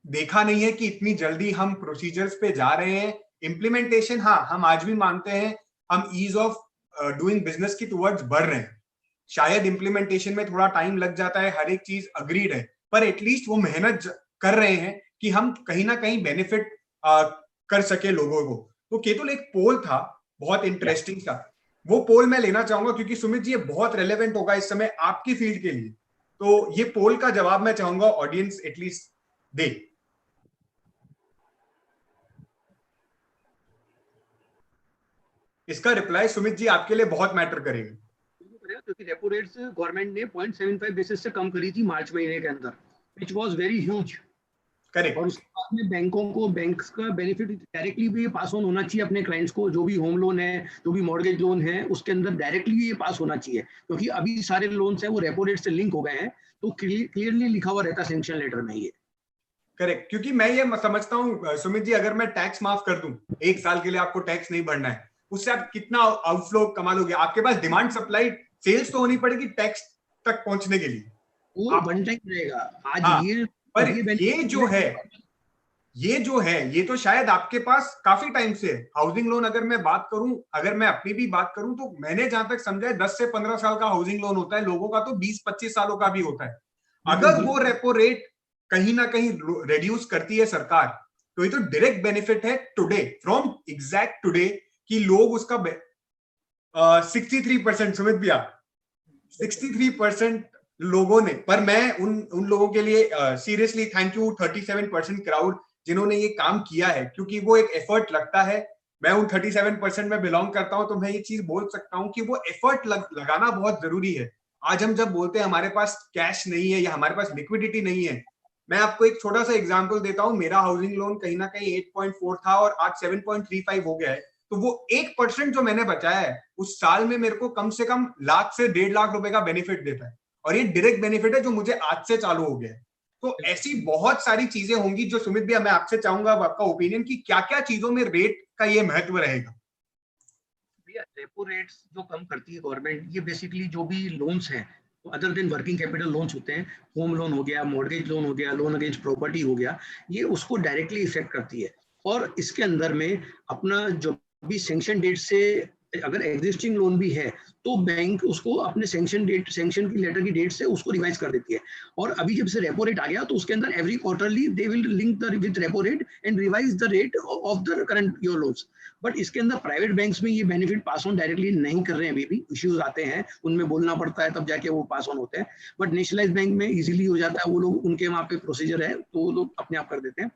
देखा नहीं है कि इतनी जल्दी हम प्रोसीजर्स पे जा रहे हैं। इम्प्लीमेंटेशन, हाँ, हम आज भी मानते हैं हम ईज ऑफ डूइंग बिजनेस की टुवर्ड्स बढ़ रहे हैं। शायद इम्प्लीमेंटेशन में थोड़ा टाइम लग जाता है, हर एक चीज अग्रीड है, पर एटलीस्ट वो मेहनत कर रहे हैं कि हम कहीं ना कहीं बेनिफिट कर सके लोगों को। तो केतुल, एक पोल था बहुत इंटरेस्टिंग था, वो पोल मैं लेना चाहूंगा क्योंकि सुमित जी ये बहुत रेलेवेंट होगा इस समय आपकी फील्ड के लिए। तो ये पोल का जवाब मैं चाहूंगा ऑडियंस एटलीस्ट दे। इसका रिप्लाई सुमित जी आपके लिए बहुत मैटर करेगा, क्योंकि रेपो रेट्स गवर्नमेंट ने 0.75 बेसिस से कम करी थी मार्च महीने के अंदर, which was very huge. Correct. और उसके बाद में बैंकों को बैंक्स का बेनिफिट डायरेक्टली भी पास ऑन होना चाहिए अपने क्लाइंट्स को। जो भी होम लोन है, जो भी मॉर्गेज लोन है, उसके अंदर डायरेक्टली ये पास होना चाहिए, क्योंकि अभी सारे लोन्स हैं वो रेपो रेट से लिंक हो गए हैं, तो क्लियरली लिखा हुआ रहता है सैंक्शन लेटर में ये। करेक्ट, क्योंकि मैं ये समझता हूँ सुमित जी, अगर मैं टैक्स माफ कर दूं, 1 साल के लिए आपको टैक्स नहीं भरना है, उससे आप कितना आउटफ्लो कमा लोगे? आपके पास डिमांड सप्लाई सेल्स तो होनी पड़ेगी, टैक्स तक पहुंचने के लिए। वो वन टाइम रहेगा आज। हाँ, ये पर ये जो है ये तो शायद आपके पास काफी टाइम से है। हाउसिंग लोन अगर मैं बात करूं, अगर मैं अपनी भी बात करूं, तो मैंने जहां तक समझा है 10 से 15 साल का हाउसिंग लोन होता है, लोगों का तो 20-25 सालों का भी होता है। अगर वो रेपो रेट कहीं ना कहीं रिड्यूस करती है सरकार, तो ये तो डायरेक्ट बेनिफिट है टुडे, फ्रॉम एग्जैक्ट टुडे, कि लोग उसका 63%, सुमित भैया 63% लोगों ने, पर मैं उन लोगों के लिए सीरियसली थैंक यू 37% क्राउड जिन्होंने ये काम किया है, क्योंकि वो एक एफर्ट लगता है। मैं उन 37% में बिलोंग करता हूं, तो मैं ये चीज बोल सकता हूं कि वो एफर्ट लगाना बहुत जरूरी है। आज हम जब बोलते हैं हमारे पास कैश नहीं है या हमारे पास लिक्विडिटी नहीं है, मैं आपको एक छोटा सा एग्जांपल देता हूं। मेरा हाउसिंग लोन कहीं ना कहीं 8.4 था और आज 7.35 हो गया है। तो वो 1% जो मैंने बचाया है, उस साल में मेरे को कम से कम लाख से 1.5 लाख रुपए का बेनिफिट देता है, और ये डायरेक्ट बेनिफिट है जो मुझे आज से चालू हो गया है। तो ऐसी बहुत सारी चीजें होंगी जो सुमित भैया मैं आपसे चाहूंगा आपका ओपिनियन कि क्या क्या चीजों में रेट का ये महत्व रहेगा। भैया रेपो रेट्स जो कम करती है गवर्नमेंट, ये बेसिकली जो भी लोन्स हैं other than working capital loans होते हैं, होम लोन हो गया, मॉर्गेज लोन हो गया, लोन अगेंस्ट प्रॉपर्टी हो गया, ये उसको डायरेक्टली इफेक्ट करती है। और इसके अंदर में अपना जो भी सैंक्शन डेट से अगर एग्जिस्टिंग लोन भी है तो बैंक उसको अपने सैंक्शन की लेटर की डेट से उसको रिवाइज कर देती है। और अभी जब से रेपो रेट आ गया तो उसके अंदर every quarterly they will link the with repo rate and revise the rate of the current your loans. But इसके अंदर प्राइवेट बैंक्स में ये बेनिफिट पास ऑन डायरेक्टली नहीं कर रहे हैं, अभी भी इश्यूज आते हैं, उनमें बोलना पड़ता है तब जाके वो पास ऑन होते हैं। बट नेशनलाइज बैंक में इजीली हो जाता है, वो लोग उनके वहाँ पे प्रोसीजर है तो वो लोग अपने आप कर देते हैं।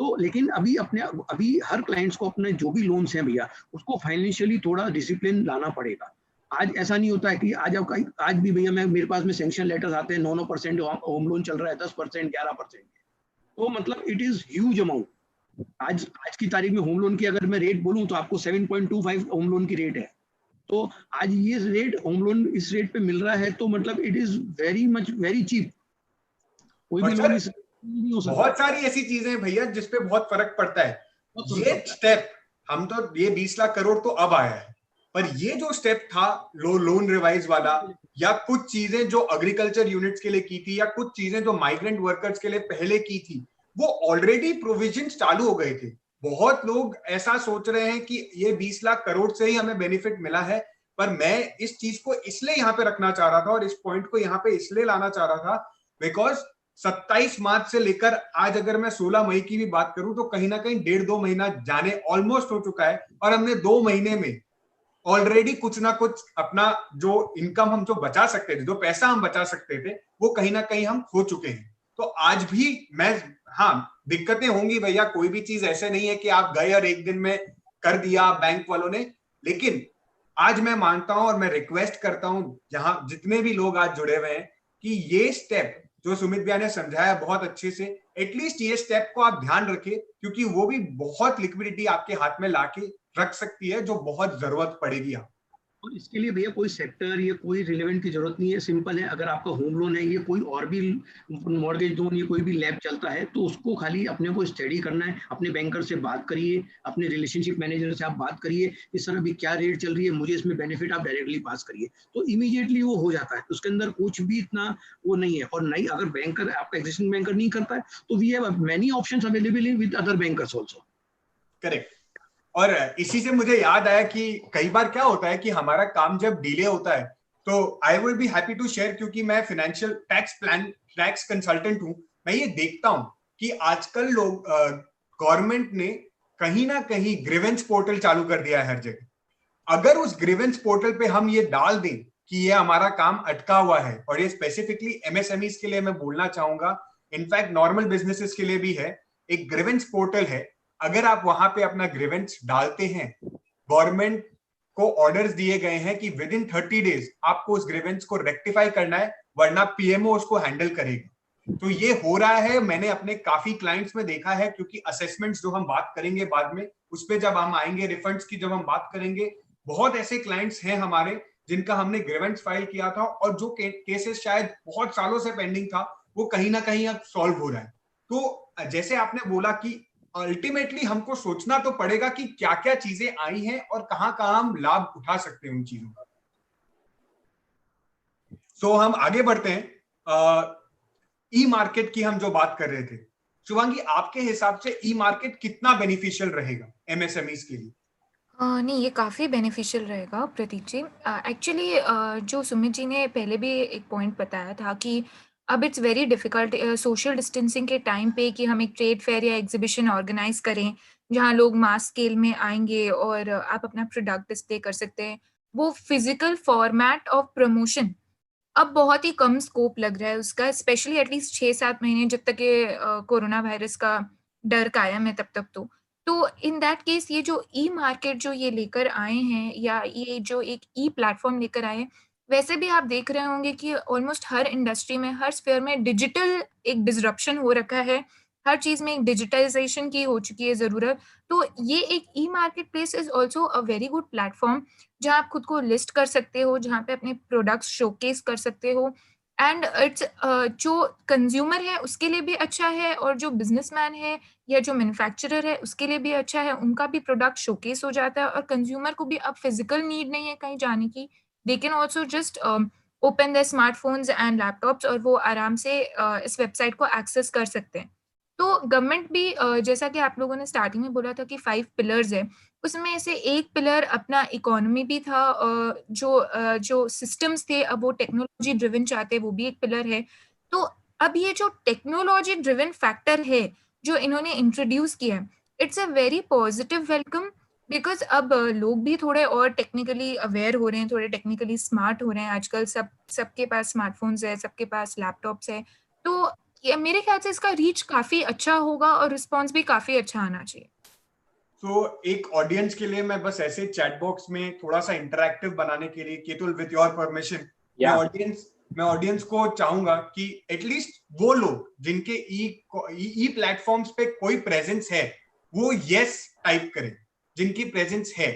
तो लेकिन अभी हर क्लाइंट्स को अपने जो भी लोन्स हैं भैया उसको फाइनेंशियली थोड़ा डिसिप्लिन लाना पड़ेगा। आज ऐसा नहीं होता है कि आज भी भैया मेरे पास में सैंक्शन लेटर्स आते हैं 9% होम लोन चल रहा है, 10% 11%, तो मतलब इट इज ह्यूज अमाउंट। आज की तारीख में होम लोन की अगर मैं रेट बोलूं तो आपको 7.25 होम लोन की रेट है। तो आज ये रेट होम लोन इस रेट पे मिल रहा है तो मतलब इट इज वेरी चीप। कोई भी लोन नहीं हो सकता। बहुत सारी ऐसी चीजें भैया जिसपे बहुत फर्क पड़ता है। ये स्टेप हम तो ये 20 लाख करोड़ तो अब आया है, पर ये जो स्टेप था लोन रिवाइज वाला, या कुछ चीजें जो एग्रीकल्चर यूनिट्स के लिए की थी, या कुछ चीजें जो माइग्रेंट वर्कर्स के लिए पहले की थी, वो ऑलरेडी प्रोविजन चालू हो गए थे। बहुत लोग ऐसा सोच रहे हैं कि ये 20 लाख करोड़ से ही हमें बेनिफिट मिला है, पर मैं इस चीज को इसलिए यहाँ पे रखना चाह रहा था और इस पॉइंट को यहाँ पे इसलिए लाना चाह रहा था बिकॉज 27 मार्च से लेकर आज अगर मैं 16 मई की भी बात करूं तो कहीं ना कहीं 1.5-2 महीना जाने ऑलमोस्ट हो चुका है, और हमने 2 महीने में ऑलरेडी कुछ ना कुछ अपना जो इनकम हम जो बचा सकते थे, जो पैसा हम बचा सकते थे, वो कहीं ना कहीं हम खो चुके हैं। तो आज भी मैं, हाँ दिक्कतें होंगी भैया, कोई भी चीज ऐसे नहीं है कि आप गए और एक दिन में कर दिया बैंक वालों ने, लेकिन आज मैं मानता हूं और मैं रिक्वेस्ट करता हूं जहां जितने भी लोग आज जुड़े हुए हैं कि ये स्टेप जो सुमित भैया ने समझाया बहुत अच्छे से, एटलीस्ट ये स्टेप को आप ध्यान रखें, क्योंकि वो भी बहुत लिक्विडिटी आपके हाथ में लाके रख सकती है जो बहुत जरूरत पड़ेगी आप। और इसके लिए भैया कोई सेक्टर या कोई रिलेवेंट की जरूरत नहीं है, सिंपल है। अगर आपका होम लोन है, ये कोई और भी मॉर्गेज लोन या कोई भी लैब चलता है तो उसको खाली अपने को स्टडी करना है, अपने बैंकर से बात करिए, अपने रिलेशनशिप मैनेजर से आप बात करिए, इस तरह भी क्या रेट चल रही है, मुझे इसमें बेनिफिट, आप डायरेक्टली पास करिए, तो इमीडिएटली वो हो जाता है। उसके अंदर कुछ भी इतना वो नहीं है। और नहीं, अगर बैंकर आपका एग्जिस्टिंग बैंकर नहीं करता है तो we have many options available with other bankers also. Correct. और इसी से मुझे याद आया कि कई बार क्या होता है कि हमारा काम जब डिले होता है, तो I will be happy to share, क्योंकि मैं फाइनेंशियल टैक्स कंसल्टेंट हूं, मैं ये देखता हूं कि आजकल लोग गवर्नमेंट ने कहीं ना कहीं ग्रीवेंस पोर्टल चालू कर दिया है हर जगह। अगर उस ग्रीवेंस पोर्टल पे हम ये डाल दें कि ये हमारा काम अटका हुआ है, और ये स्पेसिफिकली एमएसएमईज के लिए मैं बोलना चाहूंगा, इनफैक्ट नॉर्मल बिजनेसेस के लिए भी है, एक ग्रीवेंस पोर्टल है। अगर आप वहां पे अपना ग्रीवेंस डालते हैं, गवर्नमेंट को ऑर्डर्स दिए गए हैं कि विद इन 30 डेज आपको उस ग्रीवेंस को रेक्टिफाई करना है, वरना पीएमओ उसको हैंडल करेगा। तो ये हो रहा है, मैंने अपने काफी क्लाइंट्स में देखा है, क्योंकि असेसमेंट्स जो हम बात करेंगे बाद में, उस पर जब हम आएंगे, रिफंड्स की जब हम बात करेंगे, बहुत ऐसे क्लाइंट्स हैं हमारे जिनका हमने ग्रीवेंस फाइल किया था और जो केसेस शायद बहुत सालों से पेंडिंग था, वो कहीं ना कहीं अब सॉल्व हो रहा है। तो जैसे आपने बोला कि अल्टीमेटली हमको सोचना तो पड़ेगा कि क्या क्या चीजें आई हैं और कहां कहां हम लाभ उठा सकते हैं उन चीजों का। सो हम आगे बढ़ते हैं। ई मार्केट की हम जो बात कर रहे थे, शुभांगी, आपके हिसाब से ई मार्केट कितना बेनिफिशियल रहेगा एमएसएमईज के लिए? नहीं, ये काफ़ी बेनिफिशियल रहेगा प्रतीक जी। एक्चुअली जो सुमित जी ने पहले भी एक पॉइंट बताया था कि अब it's very difficult social distancing के टाइम पे कि हम एक ट्रेड फेयर या एग्ज़िबिशन ऑर्गेनाइज़ करें, जहाँ लोग मास स्केल में आएँगे और आप अपना प्रोडक्ट डिस्प्ले कर सकते हैं। वो फ़िज़िकल फ़ॉर्मेट ऑफ प्रमोशन अब बहुत ही कम स्कोप लग रहा है उसका, स्पेशली एटलीस्ट 6-7 महीने जब तक ये कोरोना वायरस का डर कायम है तब तक तो। तो इन दैट केस ये जो ई-मार्केट जो ये लेकर आए हैं या ये जो एक ई-प्लेटफ़ॉर्म लेकर आए हैं, वैसे भी आप देख रहे होंगे कि ऑलमोस्ट हर इंडस्ट्री में, हर स्फीयर में डिजिटल एक डिसरप्शन हो रखा है। हर चीज़ में एक डिजिटाइज़ेशन की हो चुकी है ज़रूरत। तो ये एक e-market place is also a very good platform जहाँ आप खुद को लिस्ट कर सकते हो, जहाँ पे अपने प्रोडक्ट्स शोकेस कर सकते हो एंड इट्स जो कंज़्यूमर है उसके लिए भी अच्छा है और जो बिज़नेसमैन है या जो मैन्युफैक्चरर है उसके लिए भी अच्छा है, उनका भी प्रोडक्ट शोकेस हो जाता है और कंज़्यूमर को भी अब फिज़िकल नीड नहीं है कहीं जाने की। They can also just open there smartphones and laptops और वो आराम से इस वेबसाइट को एक्सेस कर सकते हैं। तो गवर्नमेंट भी जैसा कि आप लोगों ने स्टार्टिंग में बोला था कि 5 पिलर्स है, उसमें से एक पिलर अपना इकोनॉमी भी था जो सिस्टम्स थे अब वो टेक्नोलॉजी ड्रिवन चाहते हैं वो भी एक पिलर है। तो अब ये जो टेक्नोलॉजी ड्रिवन फैक्टर है, जो इन्होंने इंट्रोड्यूस किया है, it's a very positive welcome because अब लोग भी थोड़े और टेक्निकली अवेयर हो रहे हैं, थोड़े टेक्निकली स्मार्ट हो रहे हैं आजकल सबके पास स्मार्टफ़ोन्स है, सबके पास लैपटॉप्स है। तो ये मेरे ख्याल से इसका रीच काफ़ी अच्छा होगा और रिस्पॉन्स भी काफ़ी अच्छा आना चाहिए। एक ऑडियंस के लिए मैं बस ऐसे चैट बॉक्स में थोड़ा सा इंटरैक्टिव बनाने के लिए, केतुल विद योर परमिशन, मैं ऑडियंस को चाहूंगा कि एटलीस्ट वो लोग जिनके ई प्लेटफॉर्म्स पे कोई प्रेजेंस है वो यस टाइप करें, जिनकी प्रेजेंस है।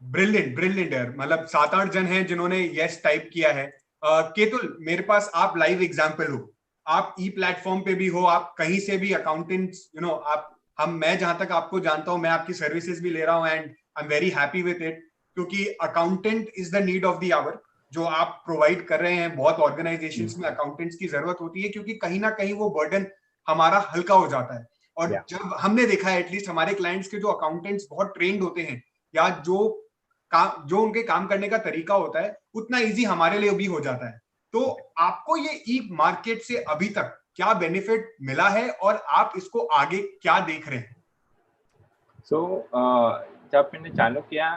ब्रिलियंट यार, मतलब 7-8 जन हैं जिन्होंने यस टाइप किया है। केतुल, मेरे पास आप लाइव एग्जांपल हो, आप ई प्लेटफॉर्म पे भी हो, आप कहीं से भी अकाउंटेंट्स आप मैं जहां तक आपको जानता हूं, मैं आपकी सर्विसेज भी ले रहा हूं and I am very happy with it, क्योंकि accountant is the need of the hour जो आप प्रोवाइड कर रहे हैं। बहुत ऑर्गेनाइजेशंस में अकाउंटेंट्स की जरूरत होती है क्योंकि कहीं ना कहीं वो बर्डन हमारा हल्का हो जाता है। और जब हमने देखा है एटलीस्ट हमारे क्लाइंट्स के जो अकाउंटेंट्स बहुत ट्रेंड होते हैं या जो उनके काम करने का तरीका होता है उतना इजी हमारे लिए भी हो जाता है। तो आपको ये ई मार्केट से अभी तक क्या बेनिफिट मिला है और आप इसको आगे क्या देख रहे हैं? जब मैंने चालू किया,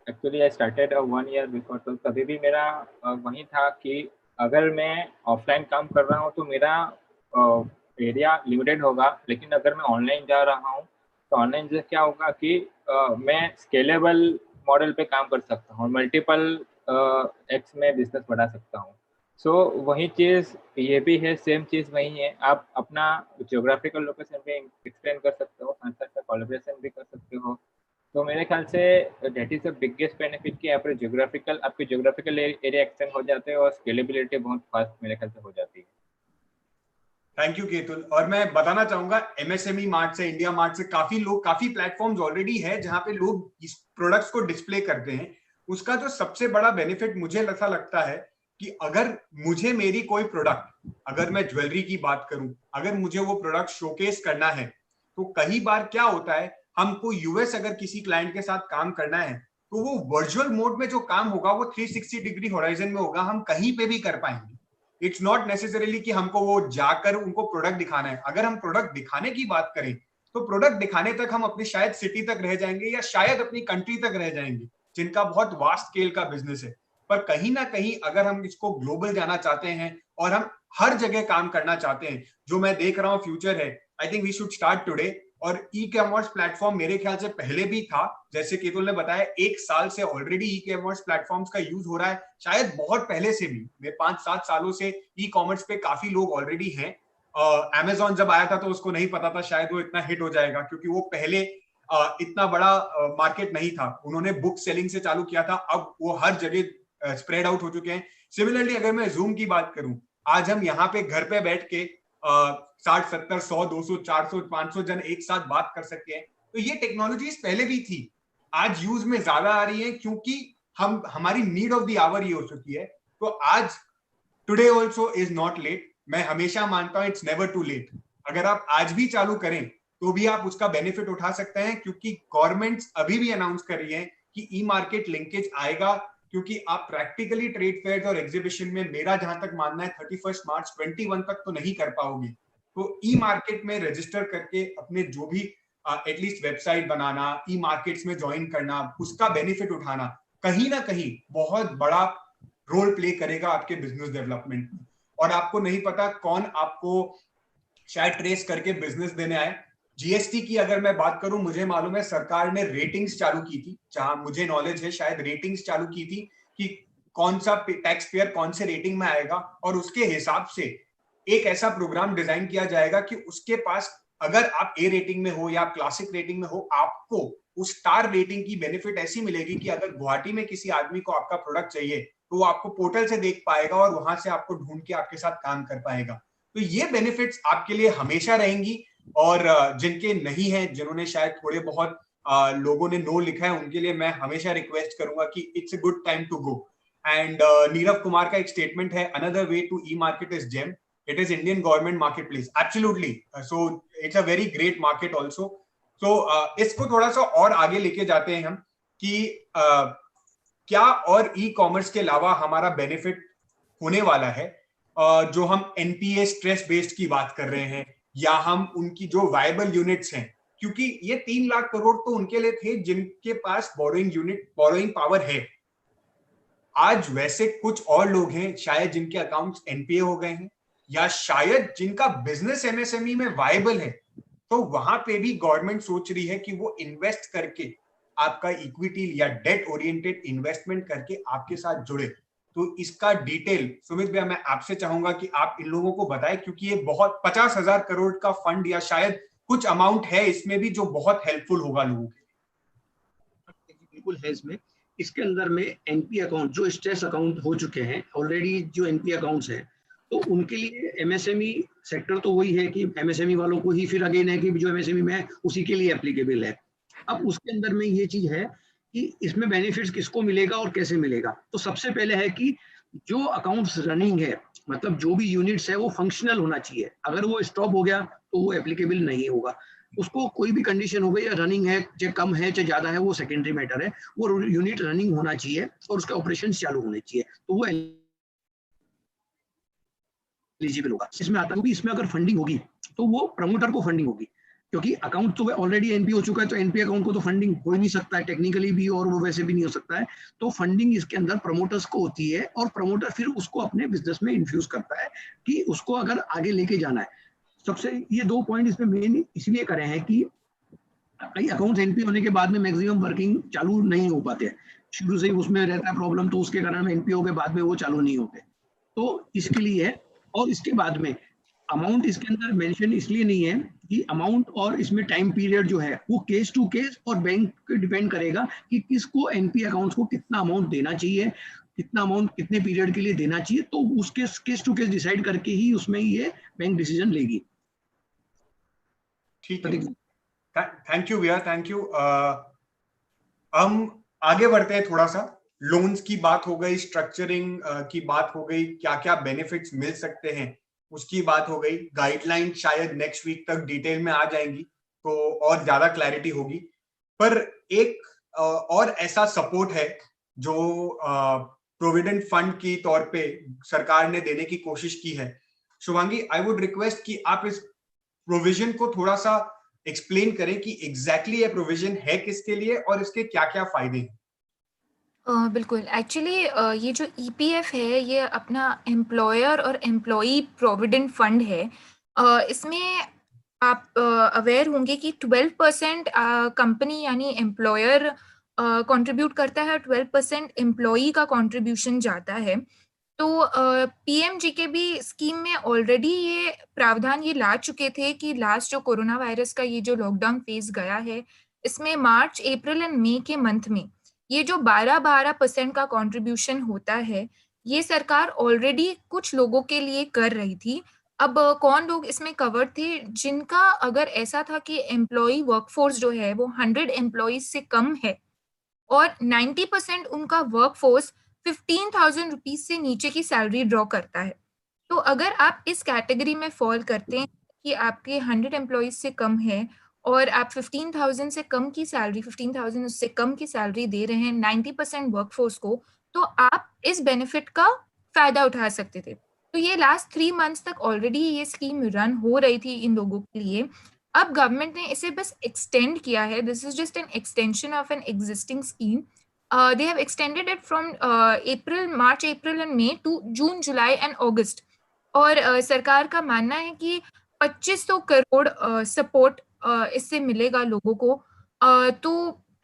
actually I started 1 year before, तो तभी भी मेरा वही था कि अगर मैं ऑफलाइन काम कर रहा हूँ तो मेरा एरिया लिमिटेड होगा, लेकिन अगर मैं ऑनलाइन जा रहा हूँ तो ऑनलाइन से क्या होगा कि मैं स्केलेबल मॉडल पे काम कर सकता हूँ, मल्टीपल एक्स में बिजनेस बढ़ा सकता हूँ। वही चीज़ ये भी है, सेम चीज़ वही है। आप अपना ज्योग्राफिकल लोकेशन भी एक्सटेंड कर सकते हो, साथ साथ कोलैबोरेशन भी कर सकते हो। तो मेरे ख्याल say that is the biggest benefit कि आपके ज्योग्राफिकल एरिया एक्सटेंड हो जाते हैं और स्केलेबिलिटी बहुत फास्ट मेरे ख्याल से हो जाती है। Thank you Ketul. और मैं बताना चाहूंगा एमएसएमई मार्ट से, इंडिया मार्ट से काफी प्लेटफॉर्म्स ऑलरेडी है जहां पे लोग इस प्रोडक्ट्स को डिस्प्ले करते हैं। उसका जो सबसे बड़ा बेनिफिट मुझे ऐसा लगता है कि अगर मुझे मेरी कोई प्रोडक्ट, अगर मैं ज्वेलरी की बात करूं, अगर मुझे वो प्रोडक्ट शोकेस करना है, तो कई बार क्या होता है, हमको यूएस अगर किसी क्लाइंट के साथ काम करना है तो वो वर्चुअल मोड में जो काम होगा वो 360 डिग्री होराइजन में होगा, हम कहीं पे भी कर पाएंगे। इट्स नॉट नेसेसरीली कि हमको वो जाकर उनको प्रोडक्ट दिखाना है। अगर हम प्रोडक्ट दिखाने की बात करें तो प्रोडक्ट दिखाने तक हम अपनी शायद सिटी तक रह जाएंगे या शायद अपनी कंट्री तक रह जाएंगे जिनका बहुत वास्ट स्केल का बिजनेस है। पर कहीं ना कहीं अगर हम इसको ग्लोबल जाना चाहते हैं और हम हर जगह काम करना चाहते हैं, जो मैं देख रहा हूं फ्यूचर है, I think we should start today. और ई कॉमर्स प्लेटफॉर्म मेरे ख्याल से पहले भी था, जैसे केतुल ने बताया 1 साल से ऑलरेडी ई कॉमर्स प्लेटफॉर्म्स का यूज हो रहा है, शायद बहुत पहले से भी, मैं 5-7 सालों से ई कॉमर्स पे काफी लोग ऑलरेडी हैं। अमेजॉन जब आया था तो उसको नहीं पता था शायद वो इतना हिट हो जाएगा, क्योंकि वो पहले इतना बड़ा मार्केट नहीं था। उन्होंने बुक सेलिंग से चालू किया था, अब वो हर जगह स्प्रेड आउट हो चुके हैं। सिमिलरली अगर मैं जूम की बात करूं, आज हम यहाँ पे घर पे बैठ के 60, 70, 100, 200, 400, 500 जन एक साथ बात कर सके। तो ये टेक्नोलॉजीज पहले भी थी, आज यूज में ज्यादा आ रही है क्योंकि हमारी नीड ऑफ द आवर ये हो चुकी है। तो आज today also is not let. मैं हमेशा मानता हूं इट्स नेवर टू लेट। अगर आप आज भी चालू करें तो भी आप उसका बेनिफिट उठा सकते हैं, क्योंकि गवर्नमेंट अभी भी अनाउंस कर रही है कि ई मार्केट लिंकेज आएगा। क्योंकि आप प्रैक्टिकली ट्रेड फेयर और एग्जीबिशन में, मेरा जहां तक मानना है 31 मार्च 21 तक तो नहीं कर पाओगे। तो ई मार्केट में रजिस्टर करके अपने जो भी एटलीस्ट वेबसाइट बनाना, ई मार्केट्स में ज्वाइन करना, उसका बेनिफिट उठाना कहीं ना कहीं बहुत बड़ा रोल प्ले करेगा आपके बिजनेस डेवलपमेंट में। और आपको नहीं पता कौन आपको शायद ट्रेस करके बिजनेस देने आए। जीएसटी की अगर मैं बात करूं, मुझे मालूम है सरकार ने रेटिंग्स चालू की थी, जहां मुझे नॉलेज है शायद रेटिंग्स चालू की थी कि कौन सा टैक्स पेयर कौन से रेटिंग में आएगा, और उसके हिसाब से एक ऐसा प्रोग्राम डिजाइन किया जाएगा कि उसके पास अगर आप ए रेटिंग में हो या आप क्लासिक रेटिंग में हो, आपको उस स्टार रेटिंग की बेनिफिट ऐसी मिलेगी कि अगर गुवाहाटी में किसी आदमी को आपका प्रोडक्ट चाहिए तो वो आपको पोर्टल से देख पाएगा और वहां से आपको ढूंढ के आपके साथ काम कर पाएगा। तो ये बेनिफिट्स आपके लिए हमेशा रहेंगी। और जिनके नहीं है, जिन्होंने शायद थोड़े बहुत लोगों ने नो लिखा है, उनके लिए मैं हमेशा रिक्वेस्ट करूंगा कि it's a good time to go. And Nirav Kumar का एक स्टेटमेंट है, another way to e market is GeM, it is Indian government marketplace. Absolutely. So it's a very great market also. So इसको थोड़ा सा और आगे लेके जाते हैं हम कि क्या और ई कॉमर्स के अलावा हमारा बेनिफिट होने वाला है। जो हम एनपीए स्ट्रेस बेस्ड की बात कर रहे हैं, या हम उनकी जो वायबल यूनिट्स हैं, क्योंकि ये 3 लाख करोड़ तो उनके लिए थे जिनके पास बोरोइंग पावर है। आज वैसे कुछ और लोग हैं शायद जिनके अकाउंट्स एनपीए हो गए हैं, या शायद जिनका बिजनेस एमएसएमई में वायबल है। तो वहां पे भी गवर्नमेंट सोच रही है कि वो इन्वेस्ट करके आपका इक्विटी या डेट ओरिएंटेड इन्वेस्टमेंट करके आपके साथ जुड़े। तो इसका डिटेल सुमित भैया मैं आपसे चाहूंगा कि आप इन लोगों को बताएं, क्योंकि ये बहुत 50,000 करोड़ का फंड या शायद कुछ अमाउंट है इसमें भी जो बहुत हेल्पफुल होगा लोगों के। बिल्कुल है इसमें। इसके अंदर में एनपी अकाउंट जो स्ट्रेस अकाउंट हो चुके हैं ऑलरेडी, जो एनपी अकाउंट्स हैं, तो उनके लिए एमएसएमई सेक्टर तो वही है कि एमएसएमई वालों को ही फिर अगेन है कि जो एमएसएमई में है उसी के लिए एप्लीकेबल है। अब उसके अंदर में ये चीज है कि इसमें बेनिफिट्स किसको मिलेगा और कैसे मिलेगा। तो सबसे पहले है कि जो अकाउंट्स रनिंग है, मतलब जो भी यूनिट्स है वो फंक्शनल होना चाहिए। अगर वो स्टॉप हो गया तो वो एप्लीकेबल नहीं होगा। उसको कोई भी कंडीशन हो गई, या रनिंग है चाहे कम है चाहे ज्यादा है, वो सेकेंडरी मैटर है। वो यूनिट रनिंग होना चाहिए और उसका ऑपरेशन चालू होने चाहिए, तो वो एलिजिबल होगा। इसमें आता है कि इसमें अगर फंडिंग होगी तो वो प्रमोटर को फंडिंग होगी, क्योंकि अकाउंट तो ऑलरेडी एनपी हो चुका है, तो एनपी अकाउंट को तो फंडिंग हो ही नहीं सकता है टेक्निकली भी, और वो वैसे भी नहीं हो सकता है। तो फंडिंग इसके अंदर प्रमोटर्स को होती है, और प्रमोटर फिर उसको अपने बिजनेस में इन्फ्यूज करता है कि उसको अगर आगे लेके जाना है। सबसे ये 2 पॉइंट इसमें मेन इसलिए करे हैं कि कई अकाउंट एनपी होने के बाद में मैक्सिमम वर्किंग चालू नहीं हो पाते हैं, शुरू से ही उसमें रहता है प्रॉब्लम, तो उसके कारण एनपीओ के बाद में वो चालू नहीं होते। तो इसके लिए, और इसके बाद में अमाउंट इसके अंदर मेंशन इसलिए नहीं है कि अमाउंट, और इसमें टाइम पीरियड जो है वो केस टू केस और बैंक पे डिपेंड करेगा कि किसको एनपी अकाउंट्स को कितना अमाउंट देना चाहिए, कितना अमाउंट कितने पीरियड के लिए देना चाहिए। तो उसके केस टू केस डिसाइड करके ही उसमें ये बैंक डिसीजन लेगी। ठीक है, थैंक यू भैया, थैंक यू। हम आगे बढ़ते हैं थोड़ा सा। लोन्स की बात हो गई, स्ट्रक्चरिंग की बात हो गई, क्या क्या बेनिफिट्स मिल सकते हैं उसकी बात हो गई। गाइडलाइन शायद नेक्स्ट वीक तक डिटेल में आ जाएंगी तो और ज्यादा क्लैरिटी होगी। पर एक और ऐसा सपोर्ट है जो प्रोविडेंट फंड की तौर पे सरकार ने देने की कोशिश की है। शुभांगी, आई वुड रिक्वेस्ट कि आप इस प्रोविजन को थोड़ा सा एक्सप्लेन करें कि एग्जैक्टली ये प्रोविजन है किसके लिए और इसके क्या क्या फायदे हैं। बिल्कुल, एक्चुअली ये जो ईपीएफ है ये अपना एम्प्लॉयर और एम्प्लॉई प्रोविडेंट फंड है। इसमें आप अवेयर होंगे कि 12% कंपनी यानी एम्प्लॉयर कंट्रीब्यूट करता है, 12% एम्प्लॉई का कंट्रीब्यूशन जाता है। तो पीएमजी भी स्कीम में ऑलरेडी ये प्रावधान ये ला चुके थे कि लास्ट जो कोरोना वायरस का ये जो लॉकडाउन फेज गया है, इसमें मार्च, अप्रैल एंड मई के मंथ में ये जो 12% का कंट्रीब्यूशन होता है, ये सरकार ऑलरेडी कुछ लोगों के लिए कर रही थी। अब कौन लोग इसमें कवर्ड थे, जिनका अगर ऐसा था कि एम्प्लॉई वर्कफोर्स जो है वो 100 एम्प्लॉइज से कम है और 90% उनका वर्कफोर्स 15,000 रुपीज से नीचे की सैलरी ड्रॉ करता है। तो अगर आप इस कैटेगरी में फॉल करते हैं कि आपके 100 एम्प्लॉइज से कम है और आप 15,000 से कम की सैलरी, 15,000 उससे कम की सैलरी दे रहे हैं 90% वर्कफोर्स को, तो आप इस बेनिफिट का फायदा उठा सकते थे। तो ये लास्ट 3 मंथ्स तक ऑलरेडी ये स्कीम रन हो रही थी इन लोगों के लिए। अब गवर्नमेंट ने इसे बस एक्सटेंड किया है, this is just an extension of an existing scheme. They have extended it from March, April and May to June, July and August. और सरकार का मानना है कि 2500 करोड़ सपोर्ट इससे मिलेगा लोगों को। तो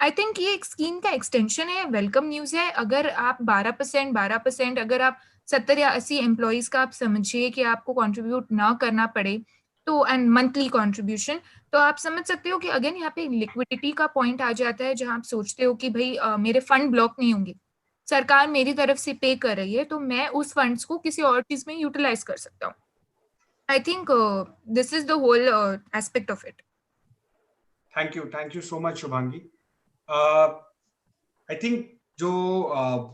आई थिंक ये एक स्कीम का एक्सटेंशन है, वेलकम न्यूज़ है। अगर आप 12%, अगर आप 70 या 80 एम्प्लॉइज का आप समझिए कि आपको कंट्रीब्यूट ना करना पड़े, तो एंड मंथली कंट्रीब्यूशन, तो आप समझ सकते हो कि अगेन यहाँ पे लिक्विडिटी का पॉइंट आ जाता है, जहाँ आप सोचते हो कि भाई मेरे फंड ब्लॉक नहीं होंगे, सरकार मेरी तरफ से पे कर रही है, तो मैं उस फंड्स को किसी और चीज में यूटिलाइज कर सकता हूँ। I think this is the whole aspect of it. Thank you so much Shubhangi. I think जो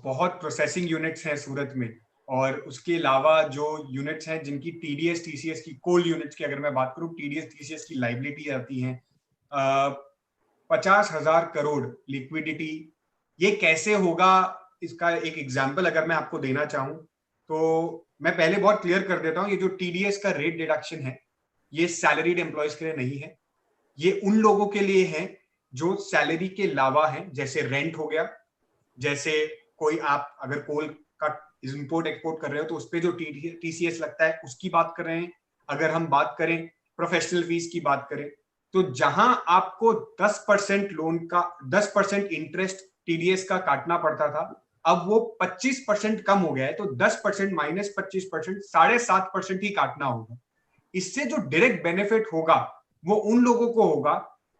बहुत प्रोसेसिंग यूनिट्स हैं सूरत में, और उसके अलावा जो यूनिट्स हैं जिनकी टीडीएस टीसीएस की, कोल यूनिट्स की अगर मैं बात करूं, टीडीएस टीसीएस की लाइबिलिटी आती है 50,000 करोड़ लिक्विडिटी। ये कैसे होगा, इसका एक एग्जांपल अगर मैं आपको देना चाहूं तो मैं पहले बहुत क्लियर कर देता हूं, ये जो टीडीएस का रेट डिडक्शन है ये सैलरीड एम्प्लॉयज के लिए नहीं है, ये उन लोगों के लिए है जो सैलरी के अलावा है, जैसे रेंट हो गया, जैसे कोई आप अगर कोल का इंपोर्ट एक्सपोर्ट कर रहे हो तो उस पर जो टीसीएस लगता है उसकी बात कर रहे हैं। अगर हम बात करें प्रोफेशनल फीस की बात करें, तो जहां आपको 10% लोन का 10% इंटरेस्ट टीडीएस का काटना पड़ता था, अब वो 25% कम हो गया है, तो 10% माइनस 25% 7.5% ही काटना होगा। इससे जो डायरेक्ट बेनिफिट होगा वो उन लोगों को होगा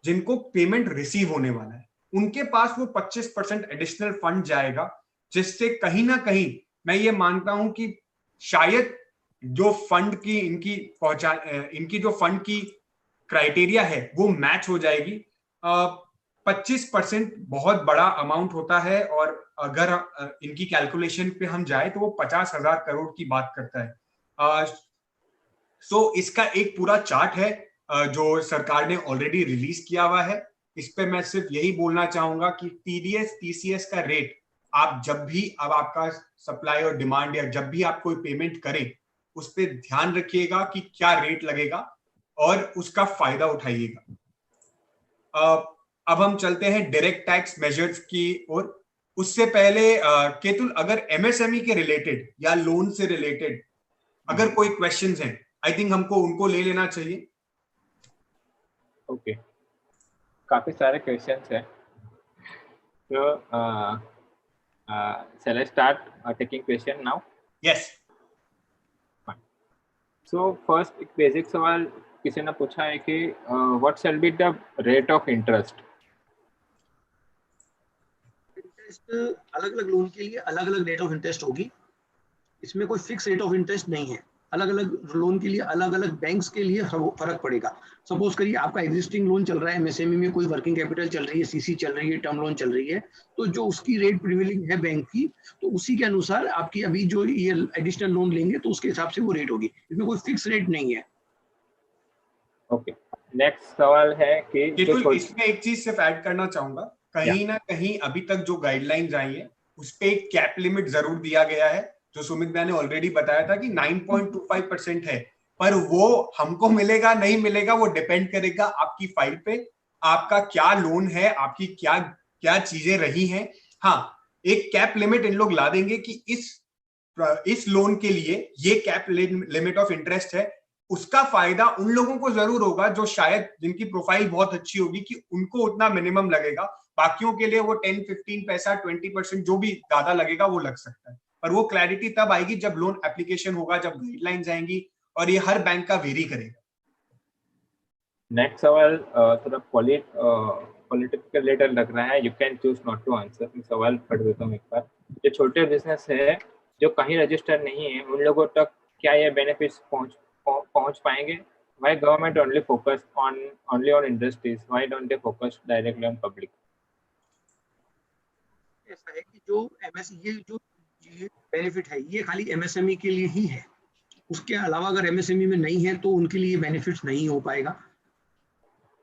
जिनको पेमेंट रिसीव होने वाला है, उनके पास वो 25% एडिशनल फंड जाएगा, जिससे कहीं ना कहीं मैं ये मानता हूं कि शायद जो फंड की इनकी जो फंड की क्राइटेरिया है वो मैच हो जाएगी। 25% बहुत बड़ा अमाउंट होता है, और अगर इनकी कैलकुलेशन पे हम जाए तो वो 50,000 करोड़ की बात करता है। सो इसका एक पूरा चार्ट है जो सरकार ने ऑलरेडी रिलीज किया हुआ है। इस पे मैं सिर्फ यही बोलना चाहूंगा कि टीडीएस टीसीएस का रेट आप जब भी, अब आपका सप्लाई और डिमांड या जब भी आप कोई पेमेंट करें उस पर ध्यान रखिएगा कि क्या रेट लगेगा और उसका फायदा उठाइएगा। अब हम चलते हैं डायरेक्ट टैक्स मेजर्स की ओर। उससे पहले केतुल, अगर एमएसएमई के रिलेटेड या लोन से रिलेटेड अगर कोई क्वेश्चंस हैं, आई थिंक हमको उनको ले लेना चाहिए। ओके, काफी सारे क्वेश्चंस हैं, तो shall I start taking question now? Yes. So first एक बेसिक सवाल किसी ने पूछा है कि what shall be the rate of interest? Interest अलग अलग लोन के लिए अलग अलग रेट ऑफ इंटरेस्ट होगी, इसमें कोई फिक्स रेट ऑफ इंटरेस्ट नहीं है। अलग अलग लोन के लिए अलग अलग बैंक्स के लिए फर्क पड़ेगा। सपोज करिए आपका एग्जिस्टिंग लोन चल रहा है, एमएसएमई में कोई वर्किंग कैपिटल चल रही है, सीसी चल रही है, टर्म लोन चल रही है, तो जो उसकी रेट प्रिवेलिंग है बैंक की, तो उसी के अनुसार आपकी अभी जो ये एडिशनल लोन लेंगे तो उसके हिसाब से वो रेट होगी, इसमें कोई फिक्स रेट नहीं है। ओके, नेक्स्ट सवाल है कि इसमें एक चीज सिर्फ ऐड करना चाहूंगा, कहीं ना कहीं अभी तक जो गाइडलाइंस आई है उस पे एक कैप लिमिट जरूर दिया गया है, जो सुमित भाई ने ऑलरेडी बताया था कि 9.25% है, पर वो हमको मिलेगा नहीं मिलेगा वो डिपेंड करेगा आपकी फाइल पे, आपका क्या लोन है, आपकी क्या क्या चीजें रही हैं। हाँ, एक कैप लिमिट इन लोग ला देंगे कि इस लोन के लिए ये कैप लिमिट ऑफ इंटरेस्ट है। उसका फायदा उन लोगों को जरूर होगा जो शायद जिनकी प्रोफाइल बहुत अच्छी होगी कि उनको उतना मिनिमम लगेगा, बाकियों के लिए वो 10-15 पैसा 20% जो भी ज्यादा लगेगा वो लग सकता है, पर वो क्लैरिटी तब आएगी जब लोन एप्लीकेशन होगा, जब गाइडलाइंस आएंगी, और ये हर बैंक का वेरी करेगा। नेक्स्ट सवाल थोड़ा पॉलिटिकल रिलेटेड लग रहा है, you can choose not to answer. मैं सवाल पढ़ देता हूँ एक बार। जो छोटे बिजनेस है जो कहीं रजिस्टर नहीं है उन लोगों तक क्या ये बेनिफिट्स पहुंच पाएंगे? Why government only focus on industries? Why don't they focus directly on public? ऐसा है कि जो ये बेनिफिट है ये खाली एमएसएमई के लिए ही है, उसके अलावा अगर एमएसएमई में नहीं है तो उनके लिए बेनिफिट्स नहीं हो पाएगा।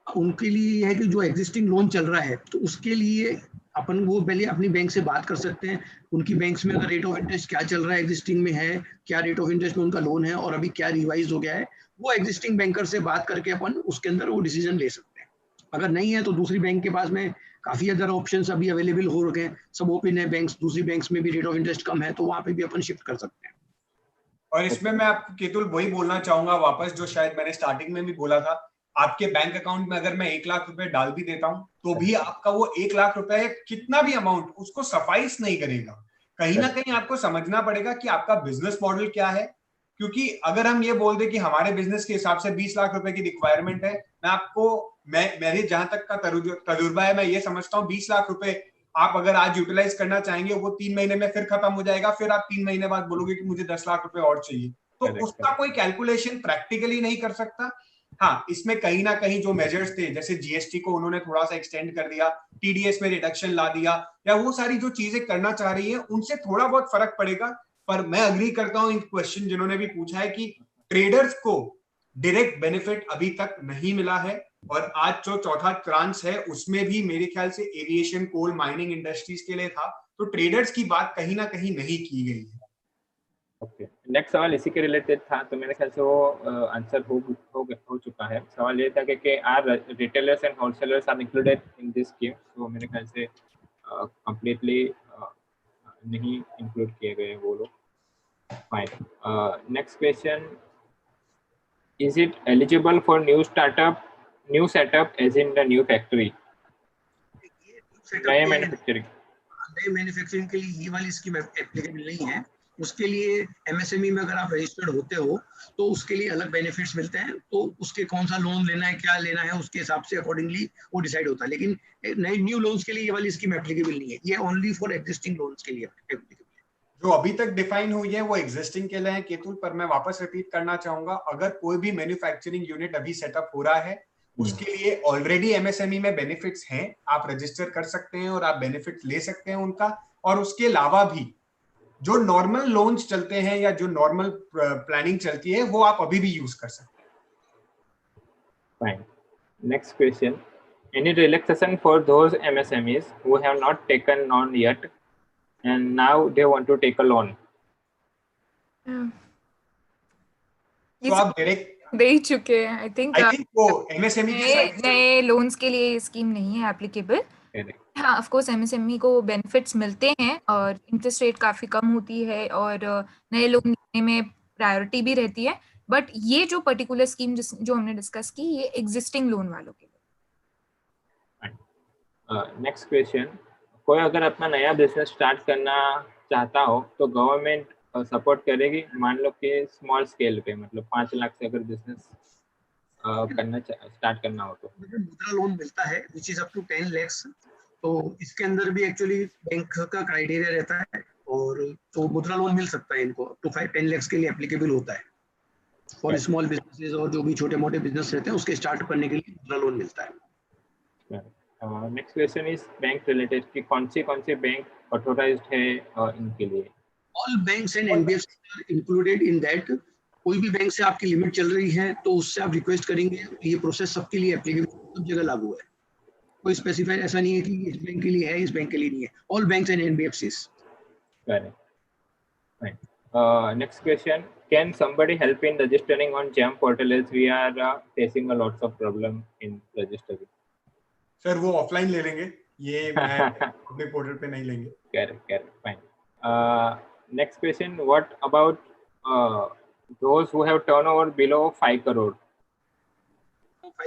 उनके लिए ये है कि जो एग्जिस्टिंग लोन चल रहा है तो उसके लिए अपन वो पहले अपनी बैंक से बात कर सकते हैं, उनकी बैंक्स में अगर रेट ऑफ इंटरेस्ट क्या चल रहा है, एग्जिस्टिंग में है क्या रेट ऑफ इंटरेस्ट में उनका लोन है और अभी क्या रिवाइज हो गया है, वो एग्जिस्टिंग बैंकर से बात करके अपन उसके अंदर वो डिसीजन ले सकते हैं। अगर नहीं है तो दूसरी बैंक के पास में काफी अदर ऑप्शंस अभी अवेलेबल हो रखे हैं, सब ओपन है बैंक्स, दूसरी बैंक्स में भी रेट ऑफ इंटरेस्ट कम है तो वहां पे भी अपन शिफ्ट कर सकते हैं। और इसमें मैं आपको केतुल वही बोलना चाहूंगा वापस जो शायद मैंने स्टार्टिंग में भी बोला था, आपके बैंक अकाउंट में अगर मैं 1 लाख रुपए डाल भी देता हूं तो भी आपका वो 1 लाख रुपए कितना भी अमाउंट उसको सफाइस नहीं करेगा। कहीं ना कहीं आपको समझना पड़ेगा कि आपका बिजनेस मॉडल क्या है, क्योंकि अगर हम ये बोल दे कि हमारे बिजनेस के हिसाब से 20 लाख रुपए की रिक्वायरमेंट है, मेरे जहां तक का तजुर्बा है मैं ये समझता हूँ 20 लाख रुपए आप अगर आज यूटिलाइज करना चाहेंगे वो 3 महीने में फिर खत्म हो जाएगा, फिर आप 3 महीने बाद बोलोगे कि मुझे 10 लाख रुपए और चाहिए, तो उसका कोई कैलकुलेशन प्रैक्टिकली नहीं कर सकता। हाँ, इसमें कहीं ना कहीं जो मेजर्स थे जैसे जीएसटी को उन्होंने थोड़ा सा एक्सटेंड कर दिया, टीडीएस में रिडक्शन ला दिया, या वो सारी जो चीजें करना चाह रही है उनसे थोड़ा बहुत फर्क पड़ेगा। पर मैं अग्री करता हूं इन क्वेश्चन जिन्होंने भी पूछा है कि ट्रेडर्स को डायरेक्ट बेनिफिट अभी तक नहीं मिला है, और आज जो चौथा ट्रांस है उसमें भी मेरे ख्याल से एविएशन, कोल, माइनिंग इंडस्ट्रीज के लिए था, तो ट्रेडर्स की बात कहीं ना कहीं नहीं की गई है। ओके, नेक्स्ट सवाल इसी के रिलेटेड था, तो मेरे ख्याल से वो आंसर हो चुका है। सवाल ये था कि are retailers and wholesalers are included in this scheme, तो मेरे ख्याल से कंप्लीटली नहीं इंक्लूड किए गए वो लोग। Fine, next question, is it eligible for new setup as in the new factory? नए मैन्युफैक्चरिंग के लिए ये वाली स्कीम एप्लीकेबल नहीं है। उसके लिए एमएसएमई में अगर आप रजिस्टर्ड होते हो तो उसके लिए अलग बेनिफिट्स मिलते हैं, तो उसके कौन सा लोन लेना है, क्या लेना है, उसके हिसाब से अकॉर्डिंगली वो डिसाइड होता है। लेकिन नए न्यू लोन्स के लिए ये वाली स्कीम एप्लीकेबल नहीं है, ये ओनली फॉर एग्जिस्टिंग लोन्स के लिए एप्लीकेबल है। जो अभी तक डिफाइन हुई है वो एग्जिस्टिंग के लिए है केतुल, पर मैं वापस रिपीट करना चाहूंगा, अगर कोई भी मैन्युफैक्चरिंग यूनिट अभी सेटअप हो रहा है उसके लिए ऑलरेडी एमएसएमई में बेनिफिट्स हैं, आप रजिस्टर कर सकते हैं और आप बेनिफिट ले सकते हैं उनका। और उसके अलावा भी जो नॉर्मल लोन्स चलते हैं या जो नॉर्मल प्लानिंग चलती है वो आप अभी भी यूज कर सकते हैं। Fine, next question, any relaxation for those MSMEs who have not taken loan yet and now they want to take a loan? तो आप डायरेक्ट दे ही चुके हैं। आई थिंक वो एमएसएमई के साइड से नए लोन्स के लिए स्कीम नहीं है एप्लीकेबल। हाँ, ऑफ कोर्स एमएसएमई को बेनिफिट्स मिलते हैं और इंटरेस्ट रेट काफी कम होती है और नए लोन लेने में प्रायोरिटी भी रहती है, बट ये जो पर्टिकुलर स्कीम जो हमने डिस्कस की ये एग्जिस्टिंग लोन वालों के लिए। नेक्स्ट क्वेश्चन, कोई अगर अपना नया बिजनेस स्टार्ट करना चाहता हो तो गवर्नमेंट सपोर्ट करेगी? मान लो कि स्मॉल स्केल पे, मतलब 5 लाख से अगर बिजनेस स्टार्ट करना हो तो मुद्रा लोन मिलता है which is up to 10 lakhs। तो इसके अंदर भी एक्चुअली बैंक का क्राइटेरिया रहता है, और तो मुद्रा लोन मिल सकता है इनको अप टू 10 lakhs के लिए एप्लीकेबल होता है फॉर स्मॉल बिजनेसेस, और जो भी छोटे मोटे बिजनेस रहते हैं उसके स्टार्ट करने के लिए मुद्रा लोन मिलता है। Next question is bank related कि कौन सी बैंक ऑथोराइज्ड है इनके लिए? All banks and NBFC are included in that. कोई भी बैंक से आपकी लिमिट चल रही है तो उससे आप रिक्वेस्ट करेंगे, ये प्रोसेस सबके लिए एप्लीकेबल, सब जगह लागू है, कोई स्पेसिफाई ऐसा नहीं है कि इस बैंक के लिए है इस बैंक के लिए नहीं है, all banks and NBFCs. Correct. Next question, can somebody help in registering on JAM portal as we are facing a lots of problem in registering? Sir वो ऑफलाइन ले लेंगे, ये मैं अपने पोर्टल पे नहीं लेंगे। Correct, fine. Next question, what about those who have turnover below 5 crore?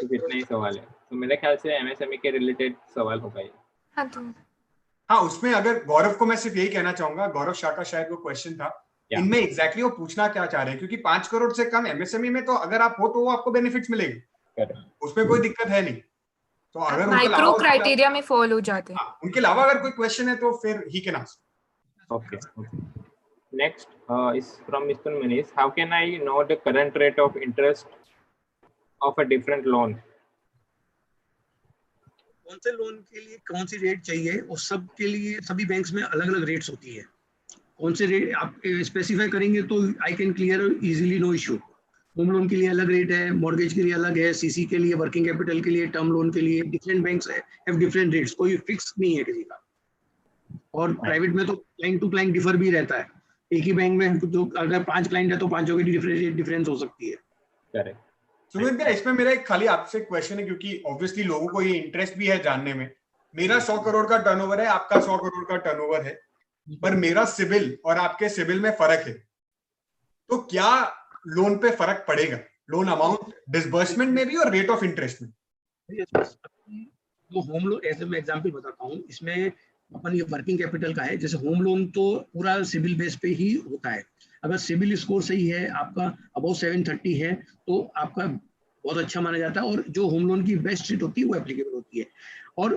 इतना ही सवाल है, तो मेरे ख्याल से एमएसएमई के रिलेटेड सवाल होगा ये। हाँ, उसमें अगर गौरव को मैं सिर्फ यही कहना चाहूंगा, गौरव शाह का शायद वो क्वेश्चन था, इनमें एग्जैक्टली वो पूछना क्या चाह रहे हैं, क्योंकि 5 करोड़ से कम एमएसएमई में तो अगर आप हो तो वो आपको बेनिफिट्स मिलेंगे, उसमें कोई दिक्कत है नहीं। तो अगर माइक्रो क्राइटेरिया में फॉल हो जाते हैं, उनके अलावा अगर कोई क्वेश्चन है तो फिर he can ask. Okay. Next, is from Mr. Manish. How can I know the current rate of interest of a different loan? कौन से लोन के लिए कौन सी रेट चाहिए, उस सब के लिए सभी बैंक्स में अलग अलग रेट्स होती है. कौन से रेट आप स्पेसिफाई करेंगे तो I can clear easily, no issue. Home loan के लिए अलग रेट है, मॉर्गेज के लिए अलग है, सीसी के लिए, वर्किंग कैपिटल के लिए, टर्म लोन के लिए different banks have different rates. कोई फिक्स नहीं है किसी का. और प्राइवेट में तो क्लाइंट टू क्लाइंट डिफर भी रहता है. एक ही बैंक में तो अगर 5 क्लाइंट है तो 5 की डिफरेंस हो सकती है. करेक्ट. सुमित भैया, इसमें मेरा एक खाली आपसे क्वेश्चन है, क्योंकि ऑब्वियसली लोगों को ये इंटरेस्ट भी है जानने में. मेरा 100 करोड़ का टर्नओवर है, आपका 100 करोड़ का टर्नओवर है, पर मेरा सिविल और आपके सिविल में फर्क है, तो क्या लोन पे फर्क पड़ेगा? लोन अमाउंट, डिसबर्समेंट में भी और रेट ऑफ इंटरेस्ट में? तो होम लोन, ऐसे मैं एग्जांपल बताता हूँ. इसमें अपन ये वर्किंग कैपिटल का है. जैसे होम लोन तो पूरा सिविल बेस पे ही होता है. अगर सिविल स्कोर सही है, आपका अबव 730 है, तो आपका बहुत अच्छा माना जाता है, और जो होम लोन की बेस्ट रेट होती है वो एप्लीकेबल होती है. और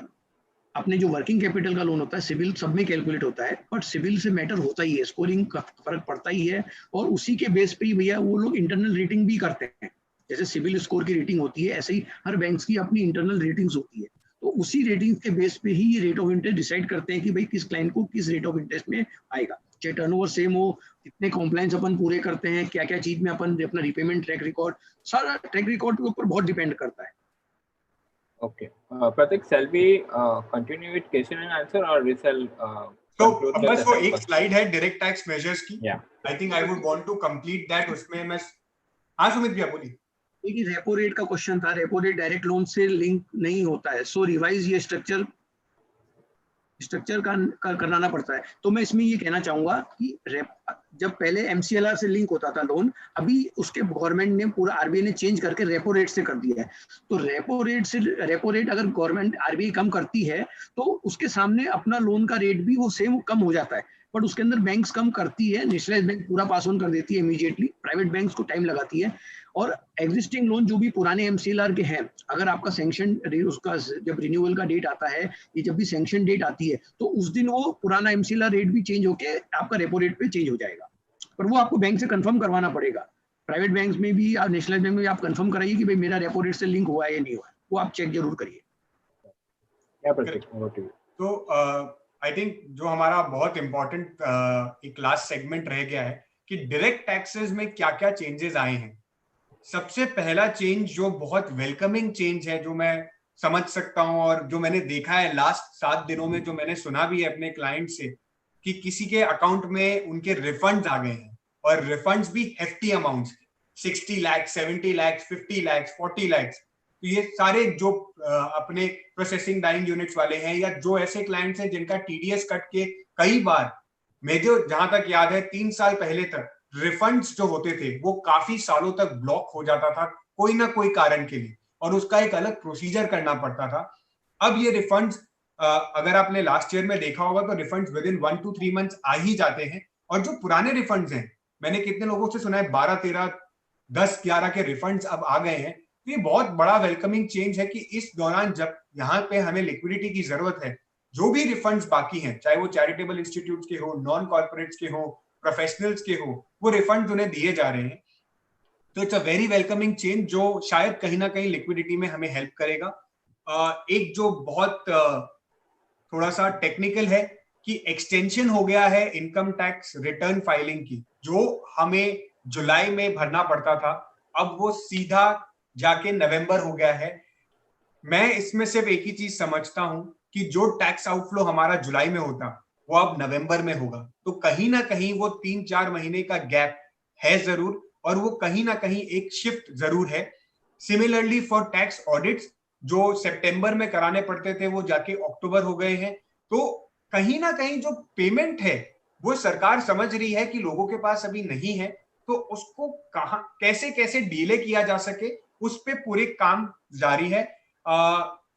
अपने जो वर्किंग कैपिटल का लोन होता है, सिविल सब में कैलकुलेट होता है, बट सिविल से मैटर होता ही है, स्कोरिंग का फर्क पड़ता ही है. और उसी के बेस पे ही भैया वो लोग इंटरनल रेटिंग भी करते हैं. जैसे सिविल स्कोर की रेटिंग होती है, ऐसे ही हर बैंक की अपनी इंटरनल रेटिंग्स होती है. तो उसी रेटिंग के बेस पे ही ये रेट ऑफ इंटरेस्ट डिसाइड करते हैं कि भाई किस क्लाइंट को किस रेट ऑफ इंटरेस्ट में आएगा. चाहे टर्नओवर सेम हो, कितने कॉम्प्लायंस अपन पूरे करते हैं, क्या क्या चीज में अपन अपना रिपेमेंट ट्रैक रिकॉर्ड, सारा ट्रैक रिकॉर्ड के ऊपर बहुत डिपेंड करता है. Okay. Pratik, shall we continue with question and answer, or we shall तो conclude the बस वो session एक first? स्लाइड है डायरेक्ट टैक्स मेजर्स की. Yeah. I think I would want to complete that. उसमें मैं, हाँ सुमित भैया बोलिए. देखिए, रेपो रेट का क्वेश्चन था. रेपो रेट डायरेक्ट लोन से लिंक नहीं होता है, सो रिवाइज ये स्ट्रक्चर कराना पड़ता है. तो मैं इसमें ये कहना चाहूंगा कि जब पहले MCLR से लिंक होता था लोन, अभी उसके गवर्नमेंट ने पूरा, RBI ने चेंज करके रेपो रेट से कर दिया है. तो रेपो रेट अगर गवर्नमेंट RBI कम करती है तो उसके सामने अपना लोन का रेट भी वो सेम कम हो जाता है. बट उसके अंदर बैंक्स कम करती है, नेशनलाइज बैंक पूरा पास ऑन कर देती है इमीडिएटली, प्राइवेट बैंक्स को टाइम लगाती है. और एग्जिस्टिंग लोन जो भी पुराने MCLR के हैं, अगर आपका सैंक्शन उसका जब रिन्यूअल का डेट आता है, ये जब भी सैंक्शन डेट आती है, तो उस दिन वो पुराना MCLR रेट भी चेंज होके आपका रेपो रेट पे चेंज हो जाएगा. पर वो आपको बैंक से कंफर्म करवाना पड़ेगा. प्राइवेट बैंक्स में भी या नेशनलाइज बैंक में भी आप कंफर्म कराइए कि भाई मेरा रेपो रेट से लिंक हुआ है या नहीं हुआ है, वो आप चेक जरूर करिए. तो आई थिंक जो हमारा बहुत इंपॉर्टेंट एक लास्ट सेगमेंट रह गया है कि डायरेक्ट टैक्सेस में क्या क्या चेंजेस आए हैं. सबसे पहला चेंज जो बहुत वेलकमिंग चेंज है, जो मैं समझ सकता हूं और जो मैंने देखा है लास्ट 7 दिनों में, जो मैंने सुना भी है अपने क्लाइंट से, कि किसी के अकाउंट में उनके रिफंड्स आ गए हैं, और रिफंड्स भी हेफ्टी अमाउंट्स, 60 लाख, 70 लाख, 50 लाख, 40 लाख. तो ये सारे जो अपने प्रोसेसिंग डाइंग यूनिट्स वाले हैं, या जो ऐसे क्लाइंट्स हैं जिनका TDS कट के कई बार, मैं जो जहां तक याद है 3 साल पहले तक रिफंड्स जो होते थे वो काफी सालों तक ब्लॉक हो जाता था कोई ना कोई कारण के लिए, और उसका एक अलग प्रोसीजर करना पड़ता था. अब ये रिफंड्स, अगर आपने लास्ट ईयर में देखा होगा तो refunds within 1 to 3 months आ ही जाते हैं. और जो पुराने रिफंड्स हैं, मैंने कितने लोगों से सुना है 12, 13, 10, 11 के रिफंड्स अब आ गए हैं. तो ये बहुत बड़ा वेलकमिंग चेंज है कि इस दौरान जब यहाँ पे हमें लिक्विडिटी की जरूरत है, जो भी रिफंड्स बाकी हैं, चाहे वो चैरिटेबल इंस्टीट्यूट के हो, नॉन कॉर्पोरेट्स के हो, प्रोफेशनल्स के हो, वो रिफंड उन्हें दिए जा रहे हैं. तो it's a very welcoming change जो शायद कहीं ना कहीं लिक्विडिटी में हमें हेल्प करेगा. एक जो बहुत थोड़ा सा टेक्निकल है कि एक्सटेंशन हो गया है इनकम टैक्स रिटर्न फाइलिंग की, जो हमें जुलाई में भरना पड़ता था, अब वो सीधा जाके नवंबर हो गया है. मैं इसमें सिर्फ एक ही चीज समझता हूं कि जो टैक्स आउटफ्लो हमारा जुलाई में होता वो अब नवंबर में होगा. तो कहीं ना कहीं वो 3-4 महीने का गैप है जरूर, और वो कहीं ना कहीं एक शिफ्ट जरूर है. सिमिलरली फॉर टैक्स ऑडिट्स, जो सितंबर में कराने पड़ते थे वो जाके अक्टूबर हो गए हैं. तो कहीं ना कहीं जो पेमेंट है वो सरकार समझ रही है कि लोगों के पास अभी नहीं है, तो उसको कहां कैसे कैसे डिले किया जा सके, उस पे पूरे काम जारी है.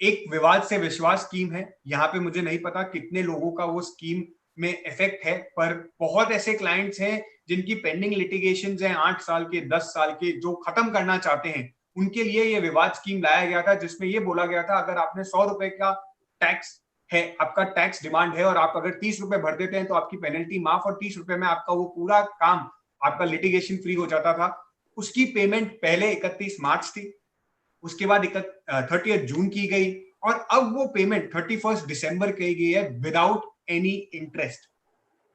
एक विवाद से विश्वास स्कीम है, यहाँ पे मुझे नहीं पता कितने लोगों का वो स्कीम में इफेक्ट है, पर बहुत ऐसे क्लाइंट्स हैं जिनकी पेंडिंग लिटिगेशंस हैं 8 साल के, 10 साल के, जो खत्म करना चाहते हैं. उनके लिए ये विवाद स्कीम लाया गया था, जिसमें ये बोला गया था अगर आपने 100 रुपए का टैक्स है, आपका टैक्स डिमांड है और आप अगर 30 रुपए भर देते हैं तो आपकी पेनल्टी माफ और 30 रुपए में आपका वो पूरा काम, आपका लिटिगेशन फ्री हो जाता था। उसकी पेमेंट पहले 31 मार्च थी, उसके बाद 30 जून की गई और अब वो पेमेंट 31 दिसंबर की गई है विदाउट एनी इंटरेस्ट।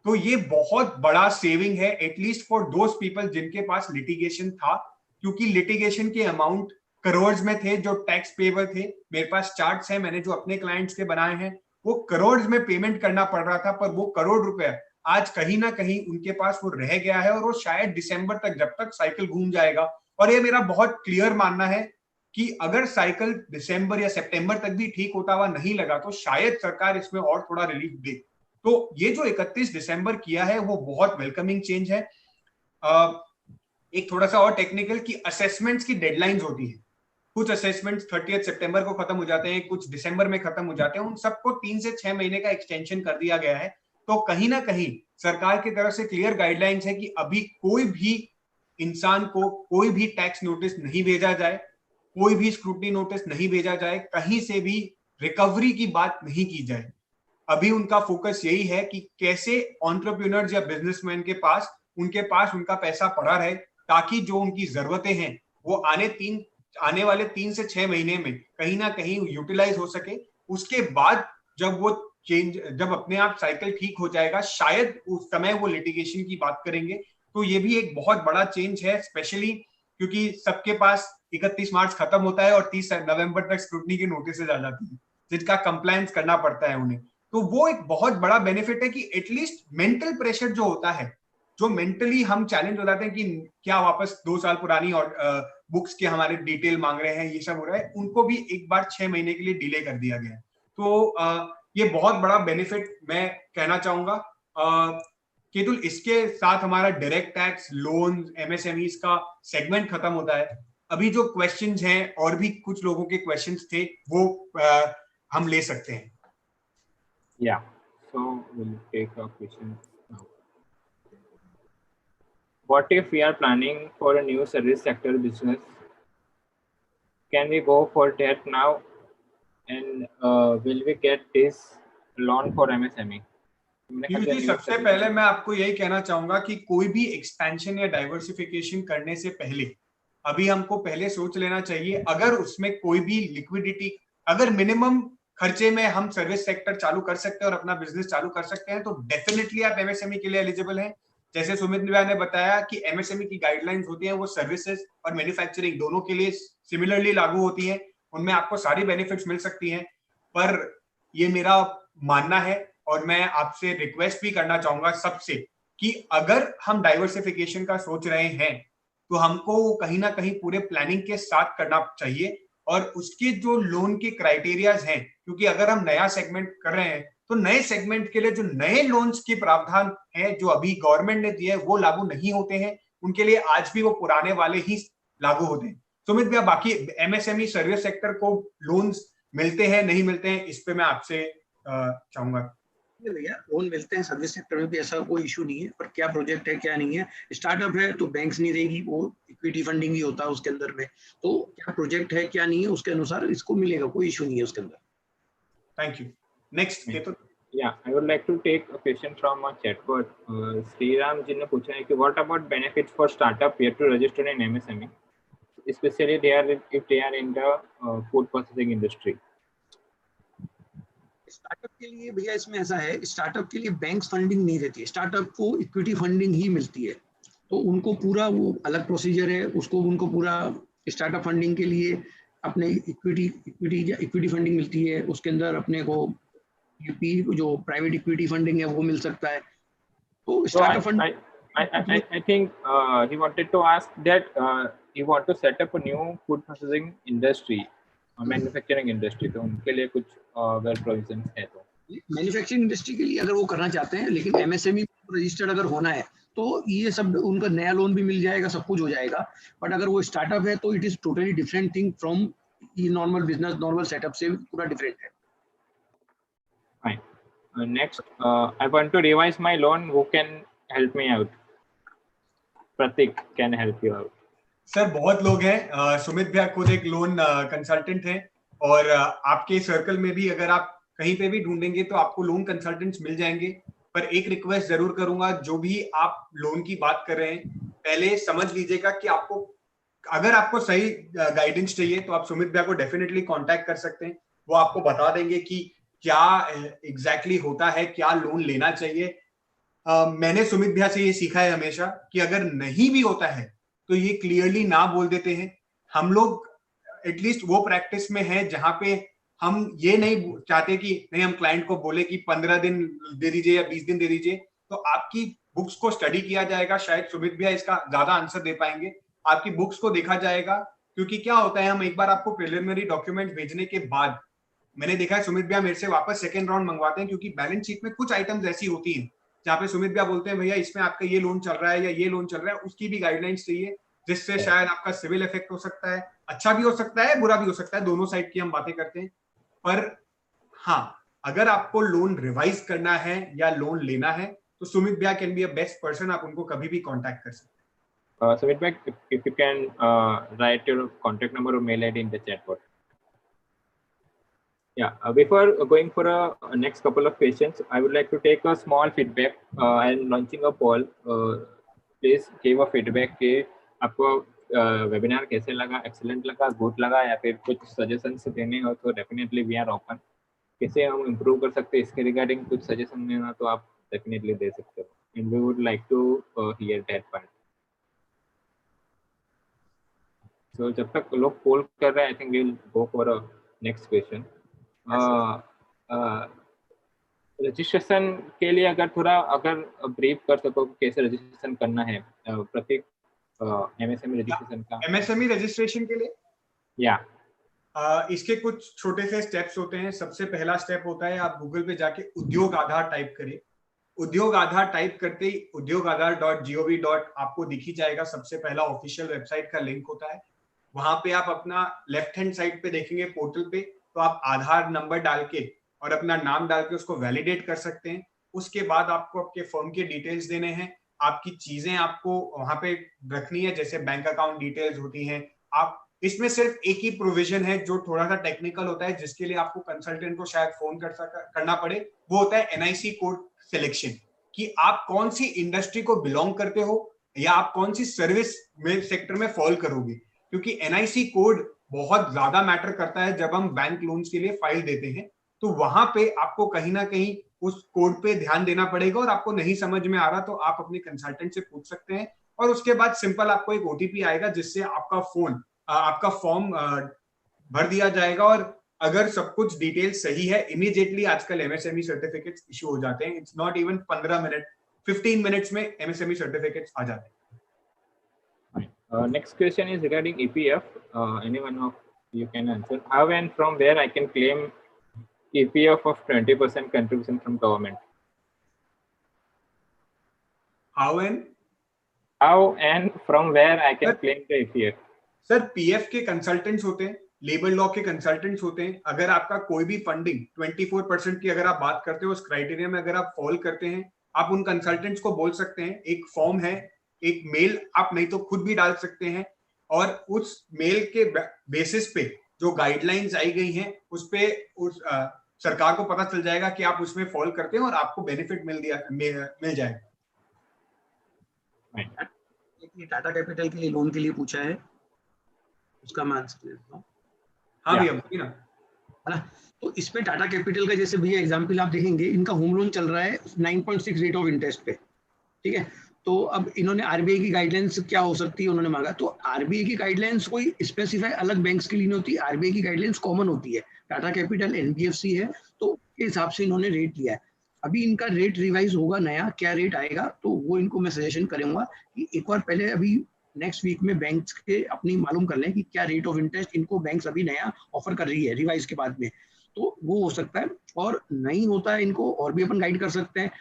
तो ये बहुत बड़ा सेविंग है एटलीस्ट फॉर दोज पीपल जिनके पास लिटिगेशन था, क्योंकि लिटिगेशन के अमाउंट करोड़ में थे जो टैक्स पेबल थे। मेरे पास चार्ट्स हैं, मैंने जो अपने क्लाइंट्स के बनाए हैं, वो करोड़ में पेमेंट करना पड़ रहा था, पर वो करोड़ रुपए आज कहीं ना कहीं उनके पास वो रह गया है और वो शायद दिसंबर तक, जब तक साइकिल घूम जाएगा, और ये मेरा बहुत क्लियर मानना है कि अगर साइकिल दिसंबर या सितंबर तक भी ठीक होता हुआ नहीं लगा तो शायद सरकार इसमें और थोड़ा रिलीफ दे। तो ये जो 31 दिसंबर किया है वो बहुत वेलकमिंग चेंज है। एक थोड़ा सा और टेक्निकल कि असेसमेंट्स की डेडलाइंस होती है, कुछ असेसमेंट्स 30 सितंबर को खत्म हो जाते हैं, कुछ दिसंबर में खत्म हो जाते हैं, उन सबको 3 से 6 महीने का एक्सटेंशन कर दिया गया है। तो कहीं ना कहीं सरकार की तरफ से क्लियर गाइडलाइंस है कि अभी कोई भी इंसान को कोई भी टैक्स नोटिस नहीं भेजा जाए, कोई भी स्क्रूटनी नोटिस नहीं भेजा जाए, कहीं से भी रिकवरी की बात नहीं की जाए। अभी उनका फोकस यही है कि कैसे एंटरप्रेन्योर्स या बिजनेसमैन के पास उनका पैसा पड़ा रहे, ताकि जो उनकी जरूरतें हैं वो आने वाले 3 से 6 महीने में कहीं ना कहीं यूटिलाइज हो सके। उसके बाद जब अपने आप साइकिल ठीक हो जाएगा, शायद उस समय वो लिटिगेशन की बात करेंगे। तो ये भी एक बहुत बड़ा चेंज है, स्पेशली क्योंकि सबके पास 31 मार्च खत्म होता है और 30 नवंबर तक स्क्रूटनी की नोटिस आ जाती है जिनका कंप्लायंस करना पड़ता है उन्हें। तो वो एक बहुत बड़ा बेनिफिट है कि एटलीस्ट मेंटल प्रेशर जो होता है, जो मेंटली हम चैलेंज हो जाते हैं कि क्या वापस 2 साल पुरानी और बुक्स के हमारे डिटेल मांग रहे हैं, ये सब हो रहा है, उनको भी एक बार 6 महीने के लिए डिले कर दिया गया है। तो ये बहुत बड़ा बेनिफिट मैं कहना चाहूंगा। केतुल, इसके साथ हमारा डायरेक्ट टैक्स, लोन, एमएसएमईज का सेगमेंट खत्म होता है। अभी जो क्वेश्चंस हैं और भी कुछ लोगों के क्वेश्चंस थे वो हम ले सकते हैं। Yeah, so we'll take a question now. What if we are planning for a new service sector business? Can we go for that now? And will we get this loan for MSME? जी, सबसे पहले मैं आपको यही कहना चाहूंगा कि कोई भी एक्सपेंशन या डाइवर्सिफिकेशन करने से पहले अभी हमको पहले सोच लेना चाहिए, अगर उसमें कोई भी लिक्विडिटी, अगर मिनिमम खर्चे में हम सर्विस सेक्टर चालू कर सकते हैं और अपना बिजनेस चालू कर सकते हैं तो डेफिनेटली आप एमएसएमई के लिए एलिजिबल हैं। जैसे सुमित भैया ने बताया कि एमएसएमई की गाइडलाइंस होती हैं, वो सर्विसेज और मैन्युफैक्चरिंग दोनों के लिए सिमिलरली लागू होती हैं, उनमें आपको सारी बेनिफिट्स मिल सकती हैं। पर ये मेरा मानना है और मैं आपसे रिक्वेस्ट भी करना चाहूंगा सबसे कि अगर हम डाइवर्सिफिकेशन का सोच रहे हैं तो हमको कहीं ना कहीं पूरे प्लानिंग के साथ करना चाहिए और उसके जो लोन के क्राइटेरियाज हैं, क्योंकि अगर हम नया सेगमेंट कर रहे हैं तो नए सेगमेंट के लिए जो नए लोन्स के प्रावधान हैं जो अभी गवर्नमेंट ने दिए वो लागू नहीं होते हैं, उनके लिए आज भी वो पुराने वाले ही लागू होते हैं। सुमित भैया, बाकी एमएसएमई सर्विस सेक्टर को लोन्स मिलते हैं नहीं मिलते हैं, इस पे मैं आपसे चाहूंगा। भैया, लोन मिलते हैं, सर्विस सेक्टर में भी ऐसा कोई इशू नहीं है, पर क्या प्रोजेक्ट है क्या नहीं है। स्टार्टअप है तो बैंक्स नहीं देगी, वो इक्विटी फंडिंग ही होता है उसके अंदर में, तो क्या प्रोजेक्ट है क्या नहीं है उसके अनुसार इसको मिलेगा, कोई इशू नहीं है उसके अंदर। Thank you. Next Ketul. Yeah, I would like to take a question from a chatbot. Sriram जी ने पूछा है कि what about benefits for startup here to register in MSME, especially if they are in the food processing industry. Startup के लिए भैया इसमें ऐसा है, स्टार्टअप के लिए बैंक्स फंडिंग नहीं देती है, स्टार्टअप को इक्विटी फंडिंग ही मिलती है। तो उनको पूरा वो अलग प्रोसीजर है, उनको पूरा स्टार्टअप फंडिंग के लिए अपने इक्विटी फंडिंग मिलती है, उसके अंदर अपने को यूपी जो प्राइवेट इक्विटी फंडिंग है वो मिल सकता है। तो startup fund I think he wanted to ask that he want to set up a new food processing industry, manufacturing industry, तो उनके लिए कुछ अगर प्रोविजन है तो मैन्युफैक्चरिंग इंडस्ट्री के लिए अगर वो करना चाहते हैं, लेकिन एमएसएमई रजिस्टर्ड अगर होना है तो ये सब उनका नया लोन भी मिल जाएगा, सब कुछ हो जाएगा। बट अगर वो स्टार्टअप है तो it is totally different thing from ये नॉर्मल बिजनेस, नॉर्मल सेटअप से पूरा डिफरेंट है। Fine. Next, I want to revise my loan, who can help me out? Prateek can help you out. Sir, बहुत लोग हैं, सुमित भैया खुद एक लोन कंसल्टेंट हैं और आपके सर्कल में भी अगर आप कहीं पे भी ढूंढेंगे तो आपको लोन कंसल्टेंट्स मिल जाएंगे। पर एक रिक्वेस्ट जरूर करूंगा, जो भी आप लोन की बात कर रहे हैं पहले समझ लीजिएगा कि आपको, अगर आपको सही गाइडेंस चाहिए तो आप सुमित भैया को डेफिनेटली कांटेक्ट कर सकते हैं। वो आपको बता देंगे कि क्या एग्जैक्टली होता है, क्या लोन लेना चाहिए। मैंने सुमित भैया से ये सीखा है हमेशा कि अगर नहीं भी होता है तो ये क्लियरली ना बोल देते हैं। हम लोग एटलीस्ट वो प्रैक्टिस में है जहां पे हम ये नहीं चाहते कि नहीं, हम क्लाइंट को बोले कि 15 दिन दे दीजिए या 20 दिन दे दीजिए। तो आपकी बुक्स को स्टडी किया जाएगा, शायद सुमित भैया इसका ज्यादा आंसर दे पाएंगे। आपकी बुक्स को देखा जाएगा, क्योंकि क्या होता है, हम एक बार आपको प्रिलिमिनरी डॉक्यूमेंट भेजने के बाद, मैंने देखा है सुमित भैया मेरे से वापस सेकंड राउंड मंगवाते हैं, क्योंकि बैलेंस शीट में कुछ आइटम्स ऐसी होती हैं जहाँ पे सुमित भैया बोलते हैं भैया इसमें आपका ये लोन चल रहा है या ये लोन चल रहा है, उसकी भी गाइडलाइंस चाहिए, जिससे शायद आपका सिविल इफेक्ट हो सकता है। अच्छा भी हो सकता है, बुरा भी हो सकता है, दोनों साइड की हम बातें करते हैं। पर हाँ, अगर आपको लोन रिवाइज करना है या लोन लेना है तो सुमित भैया can be a best person, आप उनको कभी भी कांटेक्ट कर सकते हैं। Sumit bhai, if you can write your contact number or mail ID in the chat box. Yeah, before going for a next couple of questions, I would like to take a small feedback. I am launching a poll. Please give a feedback कि आपको webinar कैसे लगा, excellent लगा, good लगा, या फिर कुछ suggestions देने हो तो डेफिनेटली वी आर ओपन। कैसे हम इम्प्रूव कर सकते हैं इसके रिगार्डिंग कुछ सजेशन देना तो आप डेफिनेटली दे सकते हो, and we would like to hear that part. So जब तक लोग पोल कर रहे हैं, I think we will go for a next question. Registration के लिए अगर ब्रीफ कर सको कैसे रजिस्ट्रेशन करना है प्रत्येक एमएसएमई रजिस्ट्रेशन का। एमएसएमई रजिस्ट्रेशन के लिए या इसके कुछ छोटे से स्टेप्स होते हैं। सबसे पहला स्टेप होता है, आप गूगल पे जाके उद्योग आधार टाइप करें। उद्योग आधार टाइप करते ही udyogAadhar.gov. आपको दिख ही जाएगा, सबसे पहला ऑफिशियल वेबसाइट का लिंक होता है। वहां पे आप अपना लेफ्ट हैंड साइड पे देखेंगे पोर्टल पे, तो आप आधार नंबर डाल के और अपना नाम डाल के उसको वैलिडेट कर सकते हैं। उसके बाद आपको आपके फर्म के डिटेल्स देने हैं, आपकी चीजें आपको वहां पे रखनी है, जैसे बैंक अकाउंट डिटेल्स होती हैं। आप इसमें सिर्फ एक ही प्रोविजन है जो थोड़ा सा टेक्निकल होता है, जिसके लिए आपको कंसल्टेंट को शायद फोन करना पड़े, वो होता है एनआईसी कोड सिलेक्शन, कि आप कौन सी इंडस्ट्री को बिलोंग करते हो या आप कौन सी सर्विस में सेक्टर में फॉल करोगे। क्योंकि एनआईसी कोड बहुत ज्यादा मैटर करता है जब हम बैंक लोन्स के लिए फाइल देते हैं। तो वहां पे आपको कहीं ना कहीं उस कोड पे ध्यान देना पड़ेगा, और आपको नहीं समझ में आ रहा तो आप अपने कंसल्टेंट से पूछ सकते हैं। और उसके बाद सिंपल आपको एक ओटीपी आएगा, जिससे आपका फॉर्म भर दिया जाएगा। और अगर सब कुछ डिटेल सही है, इमीडिएटली आजकल एमएसएमई सर्टिफिकेट्स इशू हो जाते हैं। It's not even 15 minute, 15 minutes में एमएसएमई सर्टिफिकेट्स आ जाते हैं। Next question is regarding EPF. Anyone of you can answer. How and from where I can claim EPF of 20% contribution from government? How and from where I can claim the EPF? Sir, PF के consultants होते हैं, labour law के consultants होते हैं। अगर आपका कोई भी फंडिंग 24% की अगर आप बात करते हो, उस क्राइटेरिया में अगर आप फॉल करते हैं, आप उन कंसल्टेंट्स को बोल सकते हैं। एक फॉर्म है, एक मेल आप नहीं तो खुद भी डाल सकते हैं, और उस मेल के बेसिस पे जो गाइडलाइंस आई गई हैं उस पे सरकार को पता चल जाएगा कि आप उसमें फॉल करते हैं और आपको बेनिफिट मिल जाएगा। टाटा कैपिटल के लिए लोन के लिए पूछा है, उसका मैं आंसर देता हूँ। हाँ भैया, बोलिए ना। है ना, तो इसमें टाटा कैपिटल का जैसे भैया एग्जांपल आप देखेंगे, इनका होम लोन चल रहा है 9.6 रेट ऑफ इंटरेस्ट पे, ठीक है। तो अब इन्होंने आरबीआई की गाइडलाइंस क्या हो सकती है उन्होंने मांगा, तो आरबीआई की गाइडलाइंस कोई स्पेसिफाई अलग बैंक्स के लिए नहीं होती, आरबीआई की गाइडलाइंस कॉमन होती है। टाटा कैपिटल एनबीएफसी है, तो उसके हिसाब से इन्होंने रेट लिया है। अभी इनका रेट रिवाइज होगा, नया क्या रेट आएगा, तो वो इनको मैं सजेशन करूंगा कि एक बार पहले अभी नेक्स्ट वीक में बैंक्स के अपनी मालूम कर लें कि क्या रेट ऑफ इंटरेस्ट इनको बैंक्स अभी नया ऑफर कर रही है रिवाइज के बाद में, तो वो हो सकता है। और नहीं होता है इनको और भी अपन गाइड कर सकते हैं,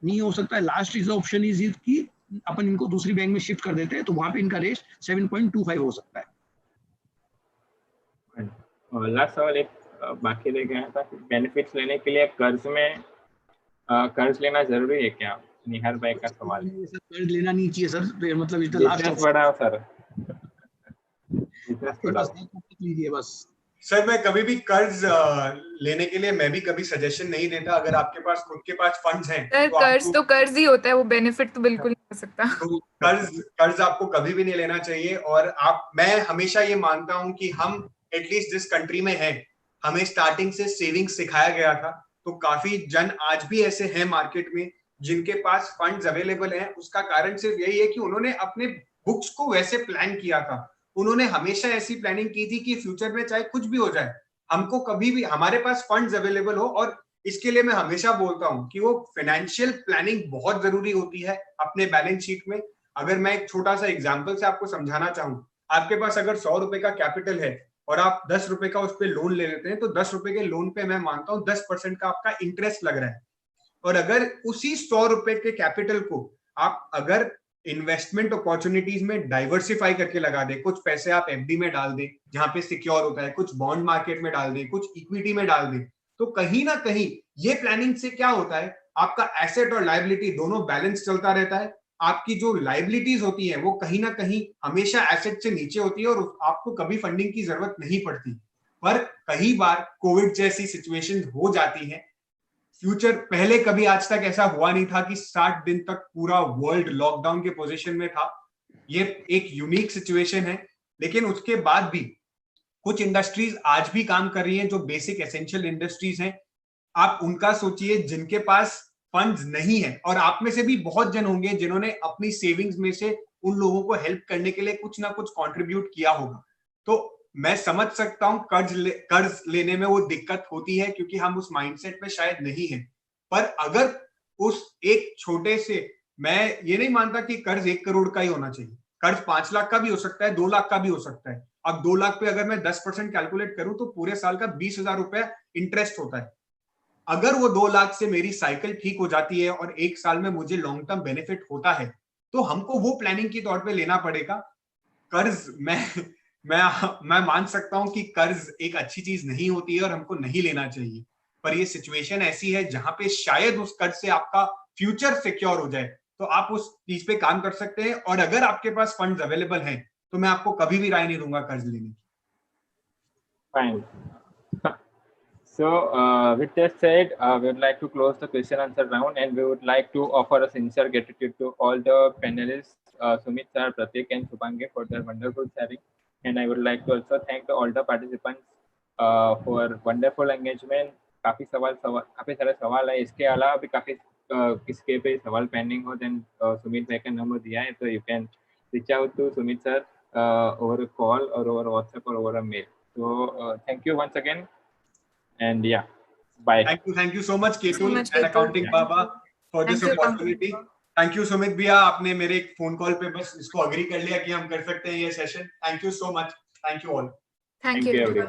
नहीं हो सकता है लास्ट इज ऑप्शन इज कि अपन इनको दूसरी बैंक में शिफ्ट कर देते हैं, तो वहां पे इनका रेट 7.25 हो सकता है। लास्ट सवाल एक बाकी रह गया था, बेनिफिट्स लेने के लिए कर्ज लेना जरूरी है क्या? निहार भाई का सवाल है। कर्ज लेना नहीं चाहिए सर, मतलब लास्ट बड़ा सर, लीजिए बस। सर मैं कभी भी कर्ज लेने के लिए मैं भी कभी सजेशन नहीं देता। अगर आपके पास खुद के पास फंड्स हैं सर कर्ज तो कर्ज ही होता है, वो बेनिफिट तो बिल्कुल नहीं हो सकता। तो कर्ज आपको कभी भी नहीं लेना चाहिए। और मैं हमेशा ये मानता हूं कि हम एटलीस्ट जिस कंट्री में हैं, हमें स्टार्टिंग से सेविंग्स सिखाया गया था। तो काफी जन आज भी ऐसे हैं मार्केट में जिनके पास फंड्स अवेलेबल हैं। उसका कारण सिर्फ यही है कि उन्होंने अपने बुक्स को वैसे प्लान किया था। उन्होंने हमेशा ऐसी प्लानिंग की थी कि फ्यूचर में चाहे कुछ भी हो जाए, हमको कभी भी हमारे पास फंड्स अवेलेबल हो। और इसके लिए मैं हमेशा बोलता हूं कि वो फाइनेंशियल प्लानिंग बहुत जरूरी होती है अपने बैलेंस शीट में। अगर मैं एक छोटा सा एग्जांपल से आपको समझाना चाहूं, आपके पास अगर 100 रुपए का कैपिटल है और आप 10 रुपए का उस पर लोन ले लेते हैं, तो 10 रुपए के लोन पे मैं मानता हूं 10% का आपका इंटरेस्ट लग रहा है। और अगर उसी 100 रुपए के कैपिटल को आप अगर इन्वेस्टमेंट अपॉर्चुनिटीज में डाइवर्सिफाई करके लगा दे, कुछ पैसे आप एफडी में डाल दें जहां पे सिक्योर होता है, कुछ बॉन्ड मार्केट में डाल दें, कुछ इक्विटी में डाल दें, तो कहीं ना कहीं ये प्लानिंग से क्या होता है, आपका एसेट और लायबिलिटी दोनों बैलेंस चलता रहता है। आपकी जो लायबिलिटीज होती है वो कहीं ना कहीं हमेशा एसेट से नीचे होती है और आपको कभी फंडिंग की जरूरत नहीं पड़ती। पर कई बार कोविड जैसी सिचुएशन हो जाती है। फ्यूचर पहले कभी आज तक ऐसा हुआ नहीं था कि 60 दिन तक पूरा वर्ल्ड लॉकडाउन के पोजीशन में था। ये एक यूनिक सिचुएशन है। लेकिन उसके बाद भी कुछ इंडस्ट्रीज आज भी काम कर रही हैं जो बेसिक एसेंशियल इंडस्ट्रीज हैं। आप उनका सोचिए जिनके पास फंड्स नहीं है, और आप में से भी बहुत जन होंगे जिन्होंने अपनी सेविंग्स में से उन लोगों को हेल्प करने के लिए कुछ ना कुछ कंट्रीब्यूट किया होगा। तो मैं समझ सकता हूं कर्ज लेने में वो दिक्कत होती है क्योंकि हम उस माइंडसेट में शायद नहीं है। पर अगर उस एक छोटे से, मैं ये नहीं मानता कि कर्ज 1 करोड़ का ही होना चाहिए। कर्ज 5 लाख का भी हो सकता है, 2 लाख का भी हो सकता है। अब 2 लाख पे अगर मैं 10% कैलकुलेट करूं तो पूरे साल का 20,000 रुपया इंटरेस्ट होता है। अगर वो 2 लाख से मेरी साइकिल ठीक हो जाती है और 1 साल में मुझे लॉन्ग टर्म बेनिफिट होता है, तो हमको वो प्लानिंग के तौर पे लेना पड़ेगा। कर्ज मैं मान सकता हूं कि कर्ज एक अच्छी चीज नहीं होती है और हमको नहीं लेना चाहिए। पर ये सिचुएशन ऐसी है जहां पे शायद उस कर्ज से आपका फ्यूचर सिक्योर हो जाए, तो आप उस चीज पे काम कर सकते हैं। और अगर आपके पास फंड्स अवेलेबल हैं तो मैं आपको कभी भी राय नहीं दूंगा कर्ज लेने की। Fine. So, with that said, we would like to close the question answer round, and we would like to offer a sincere gratitude to all the panelists, Sumit sir, Pratik, and Shubhangi for their wonderful sharing. And I would like to also thank all the participants for wonderful engagement. काफी सारे सवाल है। इसके अलावा भी काफी किसके पे सवाल पेंडिंग हो, देन सुमित भाई का नंबर दिया है, तो you can reach out to Sumit sir over a call or over WhatsApp or over a mail. So thank you once again, and yeah, bye. Thank you so much Ketul and Accounting Baba for this opportunity. Thank you Sumit भैया, आपने मेरे एक phone call पे बस इसको agree कर लिया कि हम कर सकते हैं ये session. Thank you so much. Thank you all. Thank you.